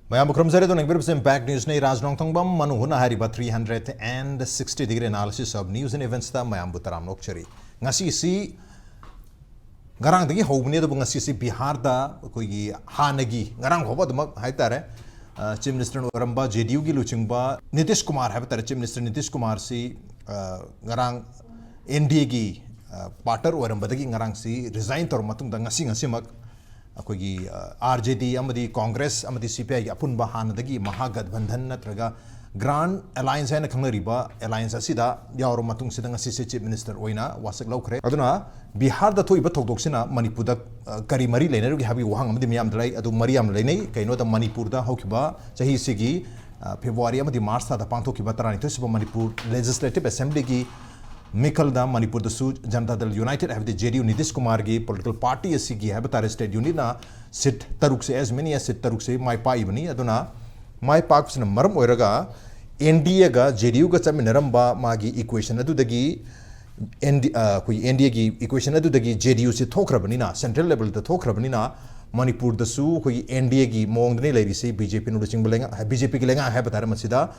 Mayam Krumzare don't give impact news nay Raj Nongthombam Manuhuna Hariba 360-degree analysis of news and events ta Mayam Butaram Nokchari. Ngasi si Garang dagi hobni the Bungasi si Bihar da Kuyi Hanagi Garang Hoba the Haitare Chief Minister Ramba JDU Luchingba Nitish Kumar Habitat Chief Minister Nitish Kumar si Garang NDA Pater or Rambadagi Garang si resigned or Matung the Ngasi Ngasimak RJD amadi Congress amadi CPI apun bahana dagi Mahagathbandhan natraga Grand Alliance and Kanariba Alliance asida yauro matung sidang assistant chief minister oina wasak laukre aduna Bihar da thoiba thokdoksina Manipur da kari mari leiner gi habi wahang amadi miyam dai adu mariam leinei kaino da Manipur da hokiba chahi sigi February amadi March da pangthokiba tarani thosiba Manipur Legislative Assembly gi Mikal da Manipur da Su Janata Dal United have the JDU Nitish Kumar gi political party asigi have the state unit na sit taruk se as many as sit taruk se mai pa ibani aduna mai pak sna maram oiraga NDA ga JDU ga chaminaram magi equation adu dagi NDA gi equation adu dagi JDU se thokrabani na central level da thokrabani na Manipur da Su NDA gi mong ne lairi se BJP no ching belenga BJP gi lenga have tar masida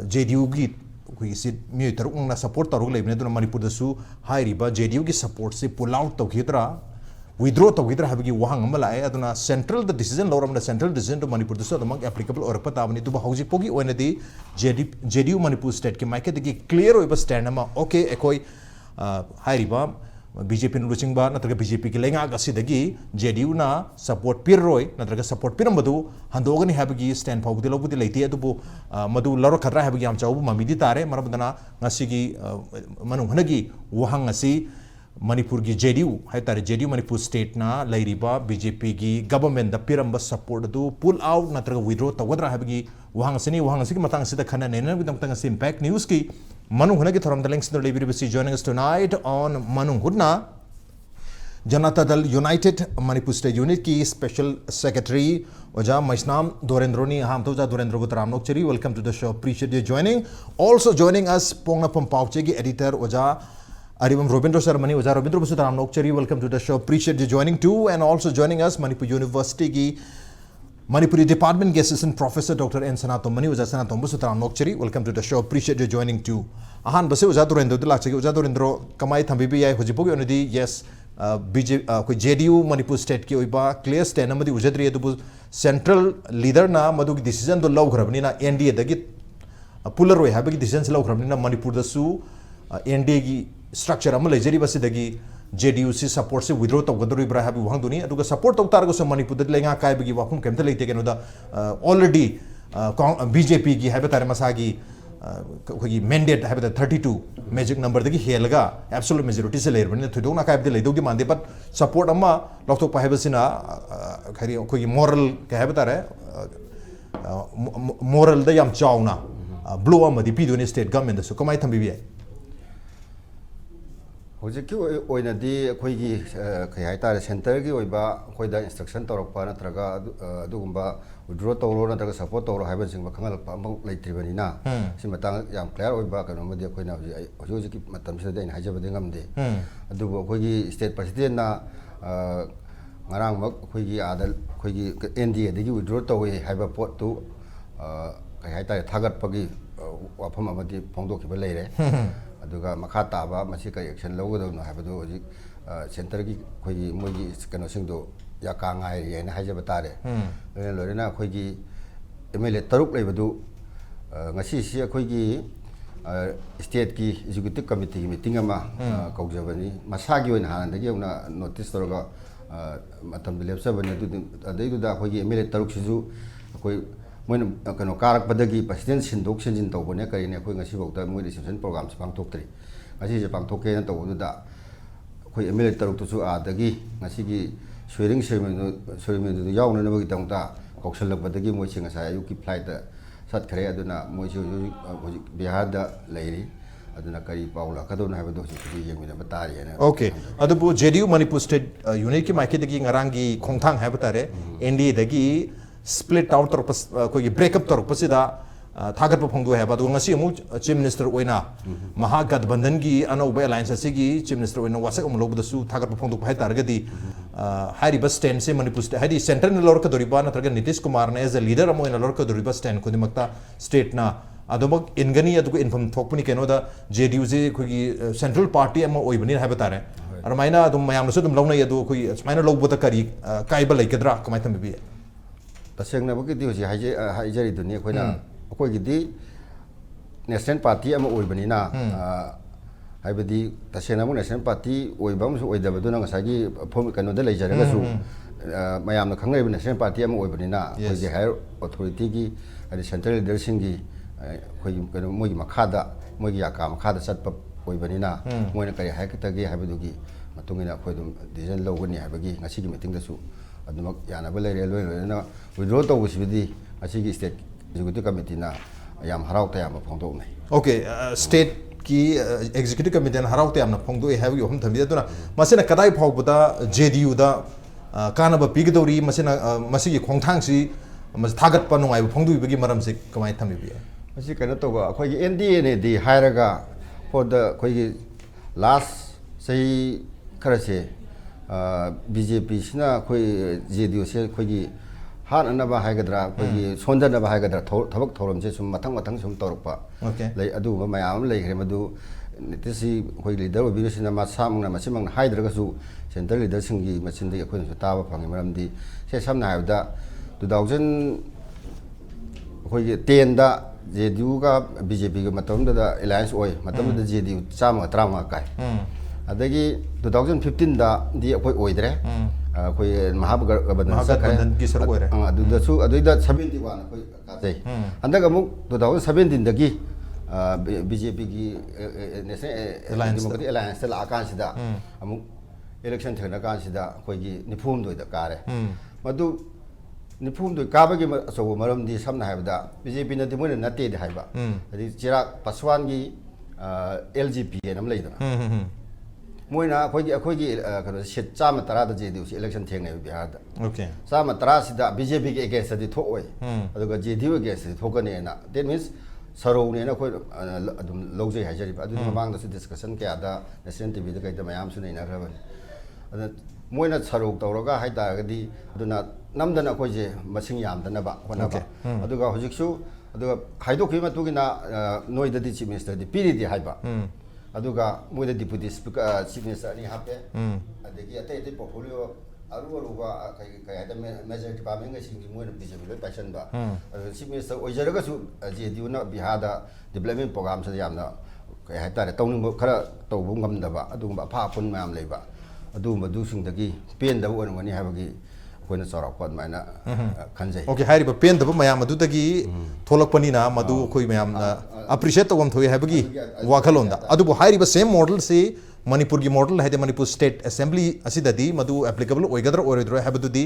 JDU gi na support taruk leibne duna Manipur da Su hairiba JDU gi support se pull out tawhidra withdraw tawhidra habigi wahang amala ay aduna central the decision loram the central decision to Manipur da Su among applicable or patabani to hauji pogi oinadi JDU Manipur state ke maike digi clear oiba stand ama okay ekoi hairiba BJP no chingba natraga BJP ki lenga ga sidagi JDU na support pirroi natraga support pirambadu handogani habigi stand pawdi lobudi leiti adubu madu laro khadra habigi am chawbu mamidi tare marabdana ngasigi manung hanagi wahang asi Manipur gi JDU haitare JDU Manipur state na lairiba BJP gi government da piramba support adu pull out natraga withdraw tawadra habigi wahang asini matang sida khana nena bidam tang impact news ki Manung Huna from the links to the joining us tonight on Manung HUTNA Janata Dal United Manipur State Unit ki Special Secretary Oja Maisnam Dorendro ni Hamtoja Dorendro Butaram Nokchari. Welcome to the show. Appreciate you joining. Also joining us Poknapham Pauchegi editor Oja Aribam Robindro Sharma Oja Robindro Butaram Nokchari. Welcome to the show. Appreciate you joining too. And also joining us Manipur University ki Manipuri Department Guest Assistant Professor Dr. N Sanatomba N Sanatomba Sutaram Nokchari. Welcome to the show. Appreciate you joining too. Ahan base Uja Dorendro de Lachagi Uja Dorendro Kamai Thambibi Yai Hojipogi Onidi yes JDU Manipur State ki oiba clear stand amadi ujadri adubu central leader na madu decision do law khrabni na NDA dagi puller way habagi decision law khrabni na Manipur da Su NDA gi structure amal lejeri basi dagi JDU si support se withdraw to gadru ibra habi wang duni aduga support to tar go se Manipur da lenga kai bagi wapum kemta leite keno da already BJP gi habe tare masagi mandate have the 32 magic number the helga absolute majority se layer bani thudong na kai de leidog di mande but support amma loktok pa have sina khari ko moral ka have tare moral da yam chawna blow amma di pidone state government so kamai thambi bi hojiki oina di khoigi khai hai tare center gi oiba khoida instruction torok pa natraga adugumba withdraw tawro natraga support tawro haiban sing bakhangal pa amang leitribani na simatang yam clear oiba kano madi khoina hojiki matam sida in haja badeng amde adugo khoigi state president na ngarang mak khoigi adal khoigi NDA degi withdraw tawi haiba pot tu khai hai tare thagat pagi wafam amadi phongdok ki leire aduga makha taba masi ka action lawgo no habadu hoji center gi khoigi mogi kano singdo ya ka ngai ri na haja batare lorena khoigi MLA taruk leibadu ngasi si khoigi state ki executive committee meeting ama kaujabani masagi oina hanandagi una notice toroga matam lepsabani adu da khoigi MLA taruk siju khoi moin kano karak badagi president sindok senjin tawbone karine khoi ngasi bokta moi reception program se pangthok tri ngasi je pangthoke na tawdu da khoi MLA taruk tu su adagi ngasi gi swearing ceremony du yaw na bagi tangta koksalak badagi moi singa sa ayu ki flight sat khare aduna moi ju Bihar da leiri aduna kari paula kadona habado si yengmina batari na okay adubu JDU Manipur State unit ki maike dagi ngarangi khongthang habatare NDA dagi split out or break up pasida thagat pa phongdu hai ba du ngasi amu chief minister oina Mahagathbandhan gi anauba alliance asigi chief minister oina wasak amu lobu da Su thagat pa phongdu hai targadi हाइरिबा stand से Manipur state हाइदि centre ने लौर कदोरिबा नत्रगा नीतीश कुमार ने as a leader अमोइन लौर कदोरिबा stand खुदिमक्ता state ना अदुमक इनगनी अदुको इन्फॉर्म थोकपनि केनोदा जेडीयू जे खुगी सेंट्रल पार्टी अमा ओइबनि हाइबा तारे अरमाइना अदुम मयामनसु अदुम लौनै अदु खुई स्माइना लौबोदा करी काइबा लैकद्रा कमाय थमबि तसेंगना बगिदि होजि हाइजरि दुनि अखोइना अखोइगिदि नेशनल पार्टी अमा ओइबनिना हाइबदि तसेंगना मु नेशनल पार्टी ओइबामसु ओइदबदुना ngसागी फॉर्म कनोदा लैजरगसु मयामना खंगैबा नेशनल पार्टी अमा ओइबनिना होजि हायर अथॉरिटी की अदि सेंट्रल लीडर सिंगी खोई कनो मोगी मखादा मोगी याका मखादा चटप ओइबनिना मोइना करि हाइकतगे हाइबदुगी मतुंगिना खोइदुम डिसीजन लौगनी हाइबगी ngasiगी मीटिंग दसु अदुमक यानाबा लैरे लोइना विड्रॉ तौबसिबिदि ngasiगी स्टेट एग्जीक्यूटिव कमिटी ना याम हराव तयाम फोंदोनै ओके स्टेट की एग्जीक्यूटिव कमिटी ने हराव तयाम फोंदो हाइबगी हम थमबि अदुना मसेना कदाई फाउबदा जेडीयू दा कानबा पिगदौरी मसेना मसिगी खोंथांसी मस थागत पा नुंगाइ फोंदुबिगी मरम से कमाय थमबि मसी कनो तौबा अखोगी एनडीए ने दी हायरगा फॉर द अखोगी लास्ट सही खरसे बीजेपी सिना अखोई जेडीयू से अखोगी हाननबा हायगद्रा अखोगी सोंदनबा हायगद्रा थबक थौरम से सुम मथंग मथंग सुम तौरपा लै अदुबा मयाम लैखरे मदु नितिसी अखोई लीडर ओबिरसिना मा सामना मसिमंग हायद्रगसु सेंट्रल लीडर सिंगी मसिनदि अखोइनसु ताबा फंगे मरमदि से समना हायबदा 2010 दा जेडीयू का बीजेपी का मतमदा अलायंस ओय मतमदा जेडीयू चामा त्रामा काय अदगी 2015 दा दी अखोय ओइद्रे अखोय महागठबंधन की सर ओइरे अदुदसु अदुइदा 71 अखोय काजै अंदग अमुक 2017 दगी बीजेपी की नेशनल अलायंस ला कांसिदा अमुक इलेक्शन थना कांसिदा अखोयगी निफुम दोइदा कारे मदु निफुम दो काबगी असो मरम दी समना हाइबदा बीजेपी न दिमोन नते दे हाइबा अदि चिराग पासवान की एलजीपी नम लेदना मोइना अखोगी कनो सिट चाम तरा द जेडीयू इलेक्शन थेंगने बिहार दा ओके चाम तरा सिदा बीजेपी के अगेंस्ट दि थोय अदुगा जेडीयू अगेंस्ट दि थोकने ना दैट मींस सरोने ना कोइ अदुम लौजै हाइजरिबा अदु ममांग द डिस्कशन क्या दा नेशनल टीवी द कैदा मयाम सु नैना खरबन अद मोइना सरो तौरगा हाइतागदी अदुना नमदना अखोइजे मसिंग यामदनबा होनबा अदुगा हुजिकसु अदुगा हाइदोखि मतुगिना नोइददि चीफ मिनिस्टर दि पीरिदि हाइबा अदुगा मोइदा डिप्यूटी स्पीकर चीफ मिनिस्टर नि हापे अदगी अते अते पोर्टफोलियो अरुबा कयदा मेजर डिपार्टमेंट सिंगी मोइना बीजेपी लो पाइसनबा चीफ मिनिस्टर ओइजरगसु जेडीयू ना बिहारदा डेवलपमेंट प्रोग्राम से यामना कय हाइतारे तौनिंग खरा तौबु ngamdaba अदुगुम अफा पुन मयाम लेबा अदुगुम दुसिंगदगी पेनदब ओनगनि हाबगी कोइना चौरापद माइना खनजै ओके हाइरिबा पेनदब मयाम अदुदगी थोलकपनिना मदु कोइ मयामना अप्रिशिएट तवम थोय हाबगी वाखलोंदा अदुबु हाइरिबा सेम मॉडल से मणिपुर की मॉडल है मणिपुर स्टेट असेंबली असिददी मदु एप्लीकेबल ओइगदर ओइरोद्रो हाबदुदी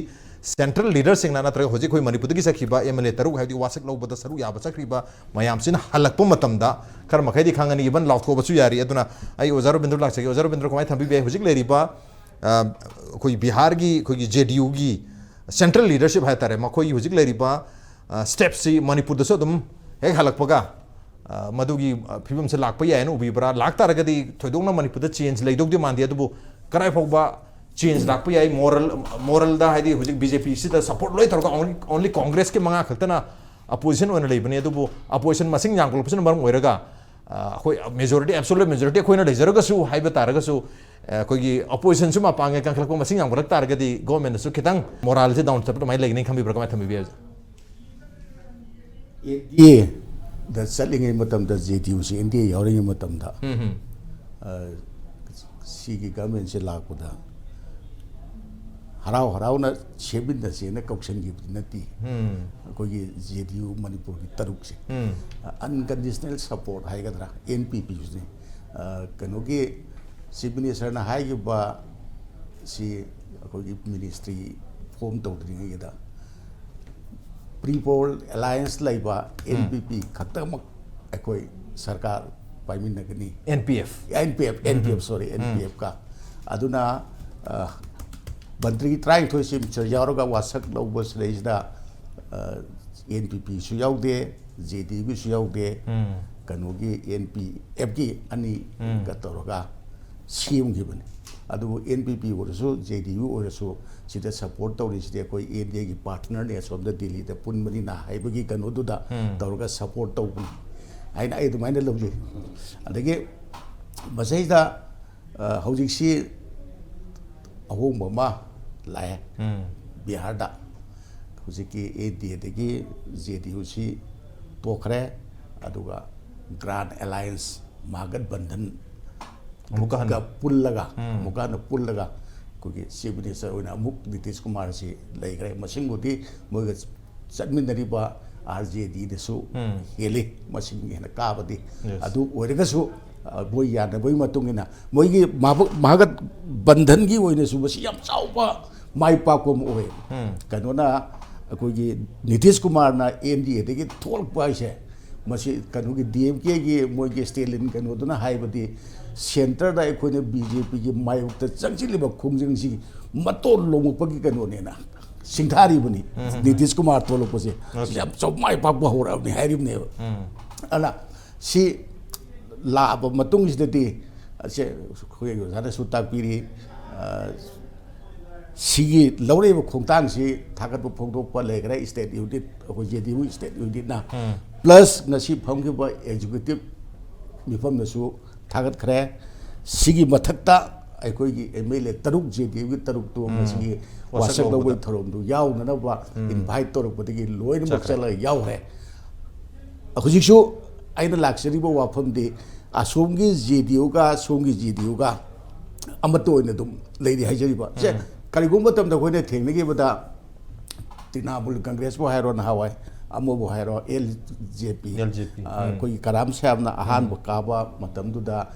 सेंट्रल लीडर सिंगना नत्र होजे कोइ मणिपुर की सखिबा एमएलए तरु हाबदी वासक लौबदा सरु याबा सखरिबा मयाम सिन हलकपो मतमदा खर मखैदी खांगनी इबन लाउथोबसु यारी अदुना आई ओजारो बिंद्र लाक्सगे ओजारो बिंद्र कमाय थंबी बे होजिक लेरिबा कोई बिहार की कोई जेडीयू की सेंट्रल लीडरशिप है तारे मखोई हुजिक लेरिबा स्टेप सी मणिपुर दसो दम हेक हलकपगा मदुगी फिबम से लाकप यायन उबिबरा लाकता रगदी थोइदोंना मणिपुर द चेंज लेदोगदि मानदि अदुबु कराय फौबा चेंज लाकप याय मोरल दा हाइदि हुजिक बीजेपी सिदा सपोर्ट लोय तरगा ओनली कांग्रेस के मंगा खतना अपोजिशन ओन लेबने अदुबु अपोजिशन मसिंग यांगलपसन मरम ओइरगा अखोई मेजॉरिटी एब्सोल्यूट मेजॉरिटी अखोइना लेजरगसु हाइबा तारगसु कोई अपोजिशन सुमा पांगे कंखलको मसिंग यांगलक तारगदी गवर्नमेंट सु खितंग मोरल से डाउन चपट माइ लेगनि खंबि ब्रकमा थंबि बिया ये द चलिंगे मतम द जेडीयू से इंडिया यावरिंगे मतम दा सी की गवर्नमेंट से लाखुदा हराव हराव ना छेबिन द से न कौशन की नती कोई जेडीयू मणिपुर की तरुक से अनकंडीशनल सपोर्ट हाइगदरा एनपीपी ने कनो के चीफ मिनिस्टर ना हाइगिबा सी कोई मिनिस्ट्री फॉर्म तौद्रिंगेदा प्रीपोल अलायंस लाइबा एनपीपी खतमक अकोई सरकार पाइमिनगनी एनपीएफ सॉरी एनपीएफ का अदुना मंत्री ट्राई थोई सिमचर यारोगा वासक लौबस लेजदा एनपीपी सु याउदे जेडीबी सु याउदे कनोगी एनपीएफ की अनि गतरोगा सीएम गिबनी ꯑꯗꯨꯕꯨ NPP ꯑꯣꯏꯔꯁꯨ JDU ꯑꯣꯏꯔꯁꯨ ꯁꯤꯗ ꯁꯄꯣꯔꯠ ꯇꯧꯔꯤꯁꯤꯗꯤ ꯑꯩꯈꯣꯏ NDAꯒꯤ ꯄꯥꯔꯠꯅꯔꯅꯤ ꯑꯁꯣꯝꯗ ꯗꯤꯜꯂꯤꯗ ꯄꯨꯟꯕꯅꯤꯅ ꯍꯥꯏꯕꯒꯤ ꯀꯩꯅꯣꯗꯨꯗ ꯇꯧꯔꯒ ꯁꯄꯣꯔꯠ ꯇꯧꯕꯅꯤ ꯍꯥꯏꯅ ꯑꯩ ꯑꯗꯨꯃꯥꯏꯅ ꯂꯧꯖꯩ ꯑꯗꯒꯤ ꯃꯁꯤꯗ ꯍꯧꯖꯤꯛꯁꯤ ꯑꯍꯣꯡꯕ ꯑꯃ ꯂꯥꯛꯑꯦ ꯕꯤꯍꯥꯔꯗ ꯍꯧꯖꯤꯛꯀꯤ NDAꯗꯒꯤ JDUꯁꯤ ꯇꯣꯛꯈ꯭ꯔꯦ ꯑꯗꯨꯒ ꯒ꯭ꯔꯥꯟ ꯑꯦꯂꯥꯏꯟꯁ ꯃꯍꯥꯒꯠꯕꯟꯙꯟ ꯑꯃꯨꯛꯀ ꯄꯨꯜꯂꯒ ꯑꯩꯈꯣꯏꯒꯤ ꯆꯤꯐ ꯃꯤꯅꯤꯁꯇꯔ ꯑꯣꯏꯅ ꯑꯃꯨꯛ ꯅꯤꯇꯤꯁ ꯀꯨꯃꯥꯔꯁꯤ ꯂꯩꯈ꯭ꯔꯦ ꯃꯁꯤꯡꯕꯨꯗꯤ ꯃꯣꯏꯒ ꯆꯠꯃꯤꯟꯅꯔꯤꯕ RJDꯗꯁꯨ ꯍꯦꯜꯂꯤ ꯃꯁꯤꯡ ꯍꯦꯟꯅ ꯀꯥꯕꯗꯤ ꯑꯗꯨ ꯑꯣꯏꯔꯒꯁꯨ ꯃꯣꯏ ꯌꯥꯅꯕꯒꯤ ꯃꯇꯨꯡ ꯏꯟꯅ ꯃꯣꯏꯒꯤ ꯃꯍꯥꯒꯠꯕꯟꯙꯟꯒꯤ ꯑꯣꯏꯅꯁꯨ ꯃꯁꯤ ꯌꯥꯝ ꯆꯥꯎꯕ ꯃꯥꯏ ꯄꯥꯛꯄ ꯑꯃ ꯑꯣꯏ ꯀꯩꯅꯣꯅ ꯑꯩꯈꯣꯏꯒꯤ ꯅꯤꯇꯤꯁ ꯀꯨꯃꯥꯔꯅ NDAꯗꯒꯤ ꯊꯣꯛꯂꯛꯄ ꯍꯥꯏꯁꯦ ꯃꯁꯤ ꯀꯩꯅꯣꯒꯤ DMKꯒꯤ ꯃꯣꯏꯒꯤ ꯁ꯭ꯇꯦꯂꯤꯟ ꯀꯩꯅꯣꯗꯨꯅ ꯍꯥꯏꯕꯗꯤ ꯁꯦꯟꯇꯔꯗ ꯑꯩꯈꯣꯏꯅ BJPꯒꯤ ꯃꯥꯌꯣꯛꯇ ꯆꯪꯁꯤꯜꯂꯤꯕ ꯈꯣꯡꯖꯪꯁꯤ ꯃꯇꯣꯟ ꯂꯣꯡꯉꯛꯄꯒꯤ ꯀꯩꯅꯣꯅꯦꯅ ꯁꯤꯡꯊꯥꯔꯤꯕꯅꯤ ꯅꯤꯇꯤꯁ ꯀꯨꯃꯥꯔ ꯊꯣꯛꯂꯛꯄꯁꯦ ꯌꯥꯝ ꯆꯥꯎ ꯃꯥꯏ ꯄꯥꯛꯄ ꯍꯧꯔꯛꯑꯕꯅꯤ ꯍꯥꯏꯔꯤꯕꯅꯦꯕ ꯑꯗꯨꯅ ꯁꯤ ꯂꯥꯛꯑꯕ ꯃꯇꯨꯡꯁꯤꯗꯗꯤ ꯑꯩꯈꯣꯏ ꯑꯣꯖꯥꯅꯁꯨ ꯇꯥꯛꯄꯤꯔꯤ ꯁꯤꯒꯤ ꯂꯧꯔꯤꯕ ꯈꯣꯡꯊꯥꯡꯁꯤ ꯊꯥꯒꯠꯄ ꯐꯣꯡꯗꯣꯛꯄ ꯂꯩꯈ꯭ꯔꯦ ꯁ꯭ꯇꯦꯠ ꯌꯨꯅꯤꯠ ꯑꯩꯈꯣꯏ JDU ꯁ꯭ꯇꯦꯠ ꯌꯨꯅꯤꯠꯅ ꯄ꯭ꯂꯁ ꯉꯁꯤ ꯐꯝꯈꯤꯕ ꯑꯦꯛꯖꯤꯀ꯭ꯌꯨꯇꯤꯕ ꯃꯤꯐꯝꯅꯁꯨ ꯊꯥꯒꯠꯈ꯭ꯔꯦ ꯁꯤꯒꯤ ꯃꯊꯛꯇ ꯑꯩꯈꯣꯏꯒꯤ MLA 3 JDUꯒꯤ 3ꯇꯣ ꯉꯁꯤꯒꯤ ꯋꯥꯁꯛ ꯂꯧꯕꯒꯤ ꯊꯧꯔꯝꯗꯨ ꯌꯥꯎꯅꯅꯕ ꯏꯟꯚꯥꯏꯠ ꯇꯧꯔꯛꯄꯗꯒꯤ ꯂꯣꯏꯅꯃꯛ ꯆꯠꯂꯒ ꯌꯥꯎꯈ꯭ꯔꯦ ꯍꯧꯖꯤꯛꯁꯨ ꯑꯩꯅ ꯂꯥꯛꯆꯔꯤꯕ ꯋꯥꯐꯝꯗꯤ ꯑꯁꯣꯝꯒꯤ JDUꯒ ꯁꯣꯝꯒꯤ JDUꯒ ꯑꯃꯠꯇ ꯑꯣꯏꯅ ꯑꯗꯨꯝ ꯂꯩꯔꯤ ꯍꯥꯏꯖꯔꯤꯕ ꯁꯦ ꯀꯔꯤꯒꯨꯝꯕ ꯃꯇꯝꯗ ꯑꯩꯈꯣꯏꯅ ꯊꯦꯡꯅꯈꯤꯕꯗ ꯇ꯭ꯔꯤꯅꯥꯃꯨꯜ ꯀꯪꯒ꯭ꯔꯦꯁꯄꯨ ꯍꯥꯏꯔꯣ ꯅꯍꯥꯟꯋꯥꯏ ꯑꯃꯕꯨ ꯍꯥꯏꯔꯣ LJP ꯑꯩꯈꯣꯏꯒꯤ ꯀꯔꯥꯝ ꯁꯥꯍꯦꯕꯅ ꯑꯍꯥꯟꯕ ꯀꯥꯕ ꯃꯇꯝꯗꯨꯗ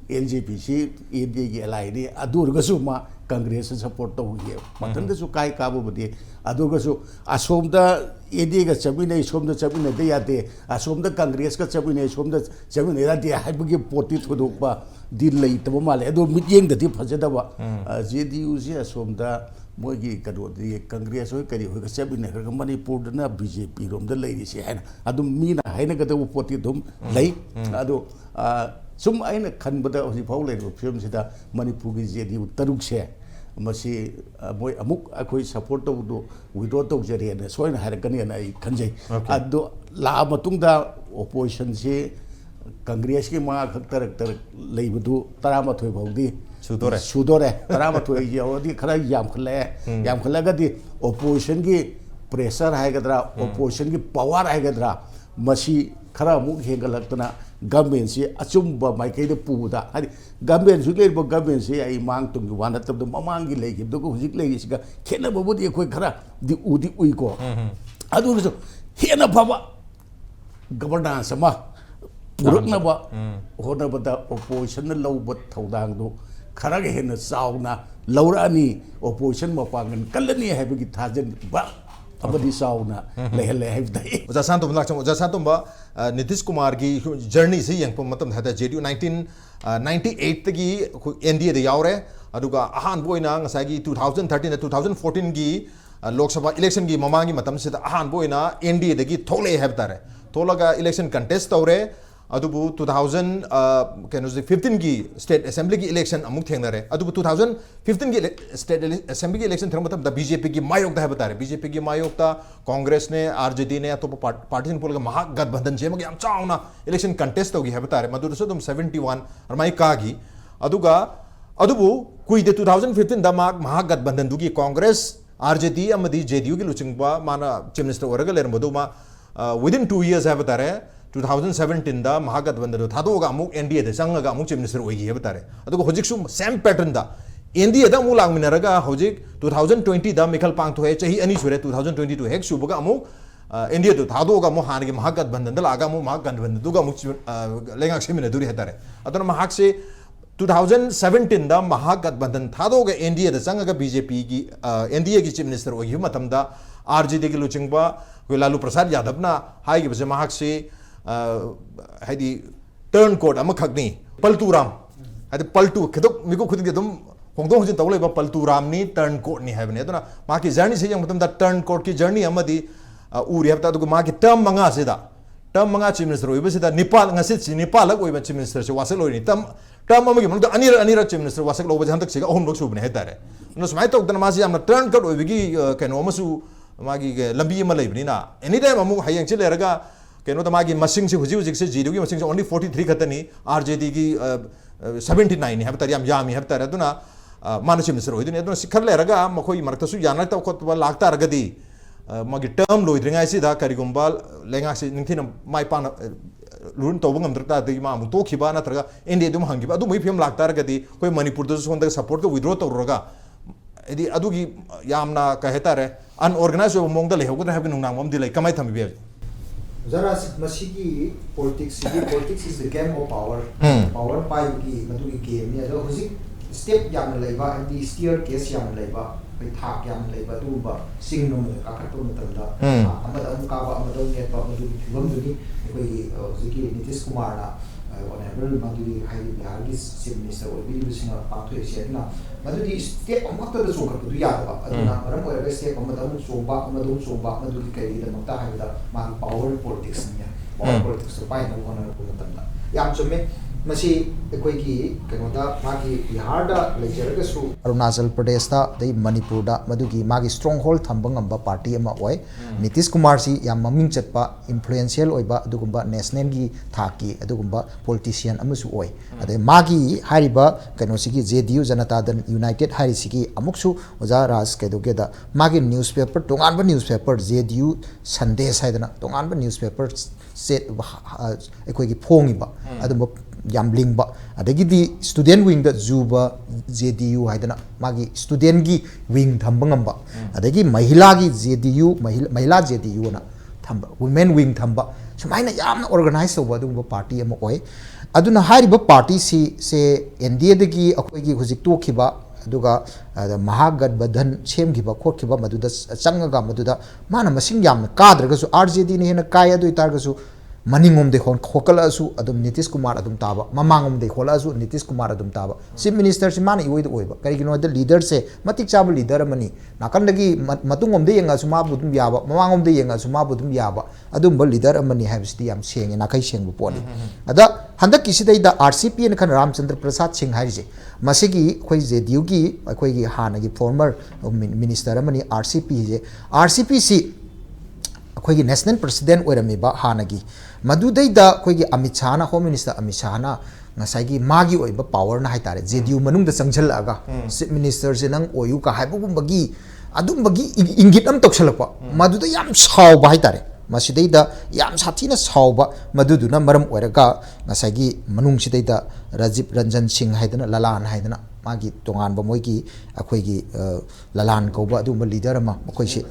LJPꯁꯤ NDAꯒꯤ ꯑꯦꯂꯥꯏꯅꯤ ꯑꯗꯨ ꯑꯣꯏꯔꯒꯁꯨ ꯃꯥ ꯀꯪꯒ꯭ꯔꯦꯁꯇ ꯁꯄꯣꯔꯠ ꯇꯧꯈꯤꯌꯦꯕ ꯃꯊꯟꯗꯁꯨ ꯀꯥꯕꯕꯨꯗꯤ ꯑꯗꯨꯒꯁꯨ ꯑꯁꯣꯝꯗ NDAꯒ ꯆꯠꯃꯤꯟꯅꯩ ꯁꯣꯝꯗ ꯆꯠꯃꯤꯟꯅꯗ ꯌꯥꯗꯦ ꯑꯁꯣꯝꯗ ꯀꯪꯒ꯭ꯔꯦꯁꯀ ꯆꯠꯃꯤꯟꯅꯩ ꯁꯣꯝꯗ ꯆꯠꯃꯤꯟꯅ ꯌꯥꯗꯦ ꯍꯥꯏꯕꯒꯤ ꯄꯣꯠꯇꯤ ꯊꯣꯏꯗꯣꯛꯄꯗꯤ ꯂꯩꯇꯕ ꯃꯥꯜꯂꯦ ꯑꯗꯣ ꯃꯤꯠꯌꯦꯡꯗꯗꯤ ꯐꯖꯗꯕ JDUꯁꯤ ꯑꯁꯣꯝꯗ ꯃꯣꯏꯒꯤ ꯀꯩꯅꯣꯗꯤ ꯀꯪꯒ꯭ꯔꯦꯁ ꯍꯣꯏ ꯀꯔꯤ ꯍꯣꯏꯒ ꯆꯠꯃꯤꯟꯅꯈ꯭ꯔꯒ ꯃꯅꯤꯄꯨꯔꯗꯅ BJP ꯔꯣꯝꯗ ꯂꯩꯔꯤꯁꯤ ꯍꯥꯏꯅ ꯑꯗꯨꯝ ꯃꯤꯅ ꯍꯥꯏꯅꯒꯗꯕ ꯄꯣꯠꯇꯤ ꯑꯗꯨꯝ ꯂꯩ ꯑꯗꯣ ꯁꯨꯝ ꯑꯩꯅ ꯈꯟꯕꯗ ꯍꯧꯖꯤꯛꯐꯥꯎ ꯂꯩꯔꯤꯕ ꯐꯤꯕꯝꯁꯤꯗ ꯃꯅꯤꯄꯨꯔꯒꯤ JDU 3ꯁꯦ ꯃꯁꯤ ꯃꯣꯏ ꯑꯃꯨꯛ ꯑꯩꯈꯣꯏ ꯁꯄꯣꯔꯠ ꯇꯧꯕꯗꯨ ꯋꯤꯗ꯭ꯔꯣ ꯇꯧꯖꯔꯦꯅ ꯁꯣꯏꯅ ꯍꯥꯏꯔꯛꯀꯅꯤꯅ ꯑꯩ ꯈꯟꯖꯩ ꯑꯗꯣ ꯂꯥꯛꯑ ꯃꯇꯨꯡꯗ ꯑꯣꯄꯣꯖꯤꯁꯟꯁꯤ ꯀꯪꯒ꯭ꯔꯦꯁꯀꯤ 5 ꯈꯛ ꯇꯔꯛ ꯂꯩꯕꯗꯨ 11 ꯐꯥꯎꯗꯤ ꯁꯨꯗꯣꯔꯦ 11 ꯌꯧꯔꯗꯤ ꯈꯔ ꯌꯥꯝꯈꯠꯂꯒꯗꯤ ꯑꯣꯄꯣꯖꯤꯁꯟꯒꯤ ꯄ꯭ꯔꯦꯁꯔ ꯍꯥꯏꯒꯗ꯭ꯔꯥ ꯑꯣꯄꯣꯖꯤꯁꯟꯒꯤ ꯄꯋꯥꯔ ꯍꯥꯏꯒꯗ꯭ꯔꯥ ꯃꯁꯤ ꯈꯔ ꯑꯃꯨꯛ ꯍꯦꯟꯒꯠꯂꯛꯇꯅ ꯒꯃꯦꯟꯁꯤ ꯑꯆꯨꯝꯕ ꯃꯥꯏꯀꯩꯗ ꯄꯨꯕꯗ ꯍꯥꯏꯗꯤ ꯒꯃꯦꯟꯁꯨ ꯂꯩꯔꯤꯕ ꯒꯃꯦꯟꯁꯤ ꯑꯩ ꯃꯥꯡ ꯇꯨꯡꯒꯤ ꯋꯥ ꯅꯠꯇꯕꯗ ꯃꯃꯥꯡꯒꯤ ꯂꯩꯈꯤꯕꯗꯨꯒ ꯍꯧꯖꯤꯛ ꯂꯩꯔꯤꯁꯤꯒ ꯈꯦꯠꯅꯕꯕꯨꯗꯤ ꯑꯩꯈꯣꯏ ꯈꯔꯗꯤ ꯎꯏꯀꯣ ꯑꯗꯨꯒꯁꯨ ꯍꯦꯟꯅ ꯐꯕ ꯒꯕꯔꯅꯥꯟꯁ ꯑꯃ ꯄꯨꯔꯛꯅꯕ ꯍꯣꯠꯅꯕꯗ ꯑꯣꯄꯣꯖꯤꯁꯟꯅ ꯂꯧꯕ ꯊꯧꯗꯥꯡꯗꯨ ꯈꯔꯒ ꯍꯦꯟꯅ ꯆꯥꯎꯅ ꯂꯧꯔꯛꯑꯅꯤ ꯑꯣꯄꯣꯖꯤꯁꯟ ꯃꯄꯥꯡꯒꯜ ꯀꯜꯂꯅꯤ ꯍꯥꯏꯕꯒꯤ ꯊꯥꯖꯕ अबदी साउना लेहले हैबदai ओजा सांतोम लाचम ओजा सांतोम नीतीश कुमार की जर्नी से यंग मतम था जेडीयू 1998 तगी एनडीए दे यावरे अदुगा अहान बोइना ngसागी 2013 2014 की लोकसभा इलेक्शन की ममांगी मतम से अहान बोइना एनडीए दगी थोले हैबतारे थोलगा इलेक्शन कंटेस्ट तौरे अदुबु 2015 की स्टेट असेंबली की इलेक्शन अमुक थेंगनरे अदुबु 2015 की स्टेट असेंबली की इलेक्शन थेंग मतलब बीजेपी की मायोग दा है बता रहे बीजेपी की मायोग ता कांग्रेस ने आरजेडी ने तो पार्टी ने बोलगा महागठबंधन जे मगे याम चावना इलेक्शन कंटेस्ट होगी है बता रहे मधुर से तुम 71 और माई कागी अदुगा अदुबु कुइदे 2015 दा महागठबंधन दुगी कांग्रेस आरजेडी अमदी जेडीयू की लुचिंगबा माना चीफ मिनिस्टर ओरगा लेरमदुमा विदिन 2 years है बता रहे 2017 दा महागठबंधन थादोगा अमुक एनडीए दे संगगा अमुक चीफ मिनिस्टर ओइगी है बता रहे अदुगो होजिक सु सेम पैटर्न दा एनडीए दा अमुक लांगमिनरगा होजिक 2020 दा मिखल पांगथो है चही अनि सुरे 2022 हेक सुबगा अमुक एनडीए दो थादोगा अमुक हानगे महागठबंधन दा लागा अमुक महागठबंधन दुगा अमुक लेंगाक सेमिना दुरी है तारे अदुना महाक से 2017 दा महागठबंधन थादोगा एनडीए दा संगगा बीजेपी की एनडीए की चीफ मिनिस्टर ओइगी मतमदा आरजेडी की लुचिंगबा लालू प्रसाद यादव ना हाइगे बजे महाक से हाइदी टर्न कोड अमा खगनी पलटूराम हाइदी पलटू खदक मिको खुद दम होंगदों हजिन तौले बा पलटूराम नि टर्न कोड नि हैबने अदुना माकी जर्नी से यंग मतम दा टर्न कोड की जर्नी अमदी उरी हबता दुगु माकी टर्म मंगा से दा term manga chief minister oiba sida Nepal ngasi Nepal lak oiba chief minister se wasak loi ni term amagi mangda anira chief minister wasak loba hantak siga ahum lok subne hetare no smai tok dana masi amna turn cut oibigi keno masu magi lambi ma leibni na anytime amu hayang chile raga keno da magi masing se huji se jidu gi masing se only 43 khatani RJD gi 79 ni habtar yam habtar aduna manu chief minister oiduni aduna sikhar le raga makoi marakta su yana ta khot lakta ragadi magi term loidringai si da karigumba lenga si ningthina mai pana lurun tawang amdrta de ma mu to khiba na traga India dum hangiba adu mai phim lakta ragadi koi Manipur da sonda support ka withdraw tawraga edi adu gi yamna ka hetare unorganized mongda le hogda have nung nang mom dilai kamai thami be Zara masigi politics is the game of power. Power pai ki madu ki game ni ado husi step yam laiba and the staircase yam laiba pai thak yam laiba tu ba sing no ka ka tu matam da amada ka ba amada ne pa madu ki thibam du ni koi husi Nitish Kumar na honorable madu hai bihar ki chief minister or bi singa pathwe se na madu di step amata da so ka du ya ba aduna maram ko ga step amada mu so ba madu ki kai da makta hai da man power politics ni power politics to pai no honorable matam da yam chume masi koi ki kanoda magi bihar da lecture su Arunachal Pradesh da dei Manipur da madugi magi stronghold thambang amba party ama oi Nitish Kumar si yam maming chatpa influential oiba adugumba national gi thaki adugumba politician amasu oi ade magi hariba kano sigi JDU Janata Dal United hari sigi amuksu oja ras kedoge da magi newspaper tongan ba newspaper JDU Sunday saidana tongan ba newspaper set ekoi gi phongi ba adumba yam lingba adagidi student wing da juba JDU haidana magi student gi wing thambangamba adagi mahila gi JDU mahila JDU na thamba women wing thamba sumaina yamna organize over the party ama oi aduna hariba party si se NDA dagi akoi gi hujik to khiba aduga Mahagathbandhan semgiba khotkiba maduda changaga maduda mana masing yamna kadraga su RJD ne hena kai adu itarga su maningom de khokala su adum Nitish Kumar adum taba mamangom de khola su Nitish Kumar adum taba chief minister si mana ioi oiba kari gino the leader se matik chaba leader mani nakandagi matungom de yenga su ma budum yaba mamangom de yenga su ma budum yaba adum ba leader amani habsti yam seng na kai seng bu poni ada handak kisidai da RCP ne khan Ramchandra Prasad Singh haije masigi khoi JDU gi khoi gi hana gi former minister amani RCP si khoi gi national president oirami ba hana gi madudai da khoi gi Amit Shah na home minister Amit Shah na ngasai gi magi oiba power na haitare JDU manung da changjal aga chief minister se nang oyu ka haibugum bagi adum bagi ingit am toksalakwa maduda yam saw ba haitare masidai da yam sathina saw ba madudu na maram oiraga ngasai gi manung sidai da Rajiv Ranjan Singh haidana Lalan haidana magi tongan ba moi gi akhoi gi Lalan ko ba adum leader ma khoi se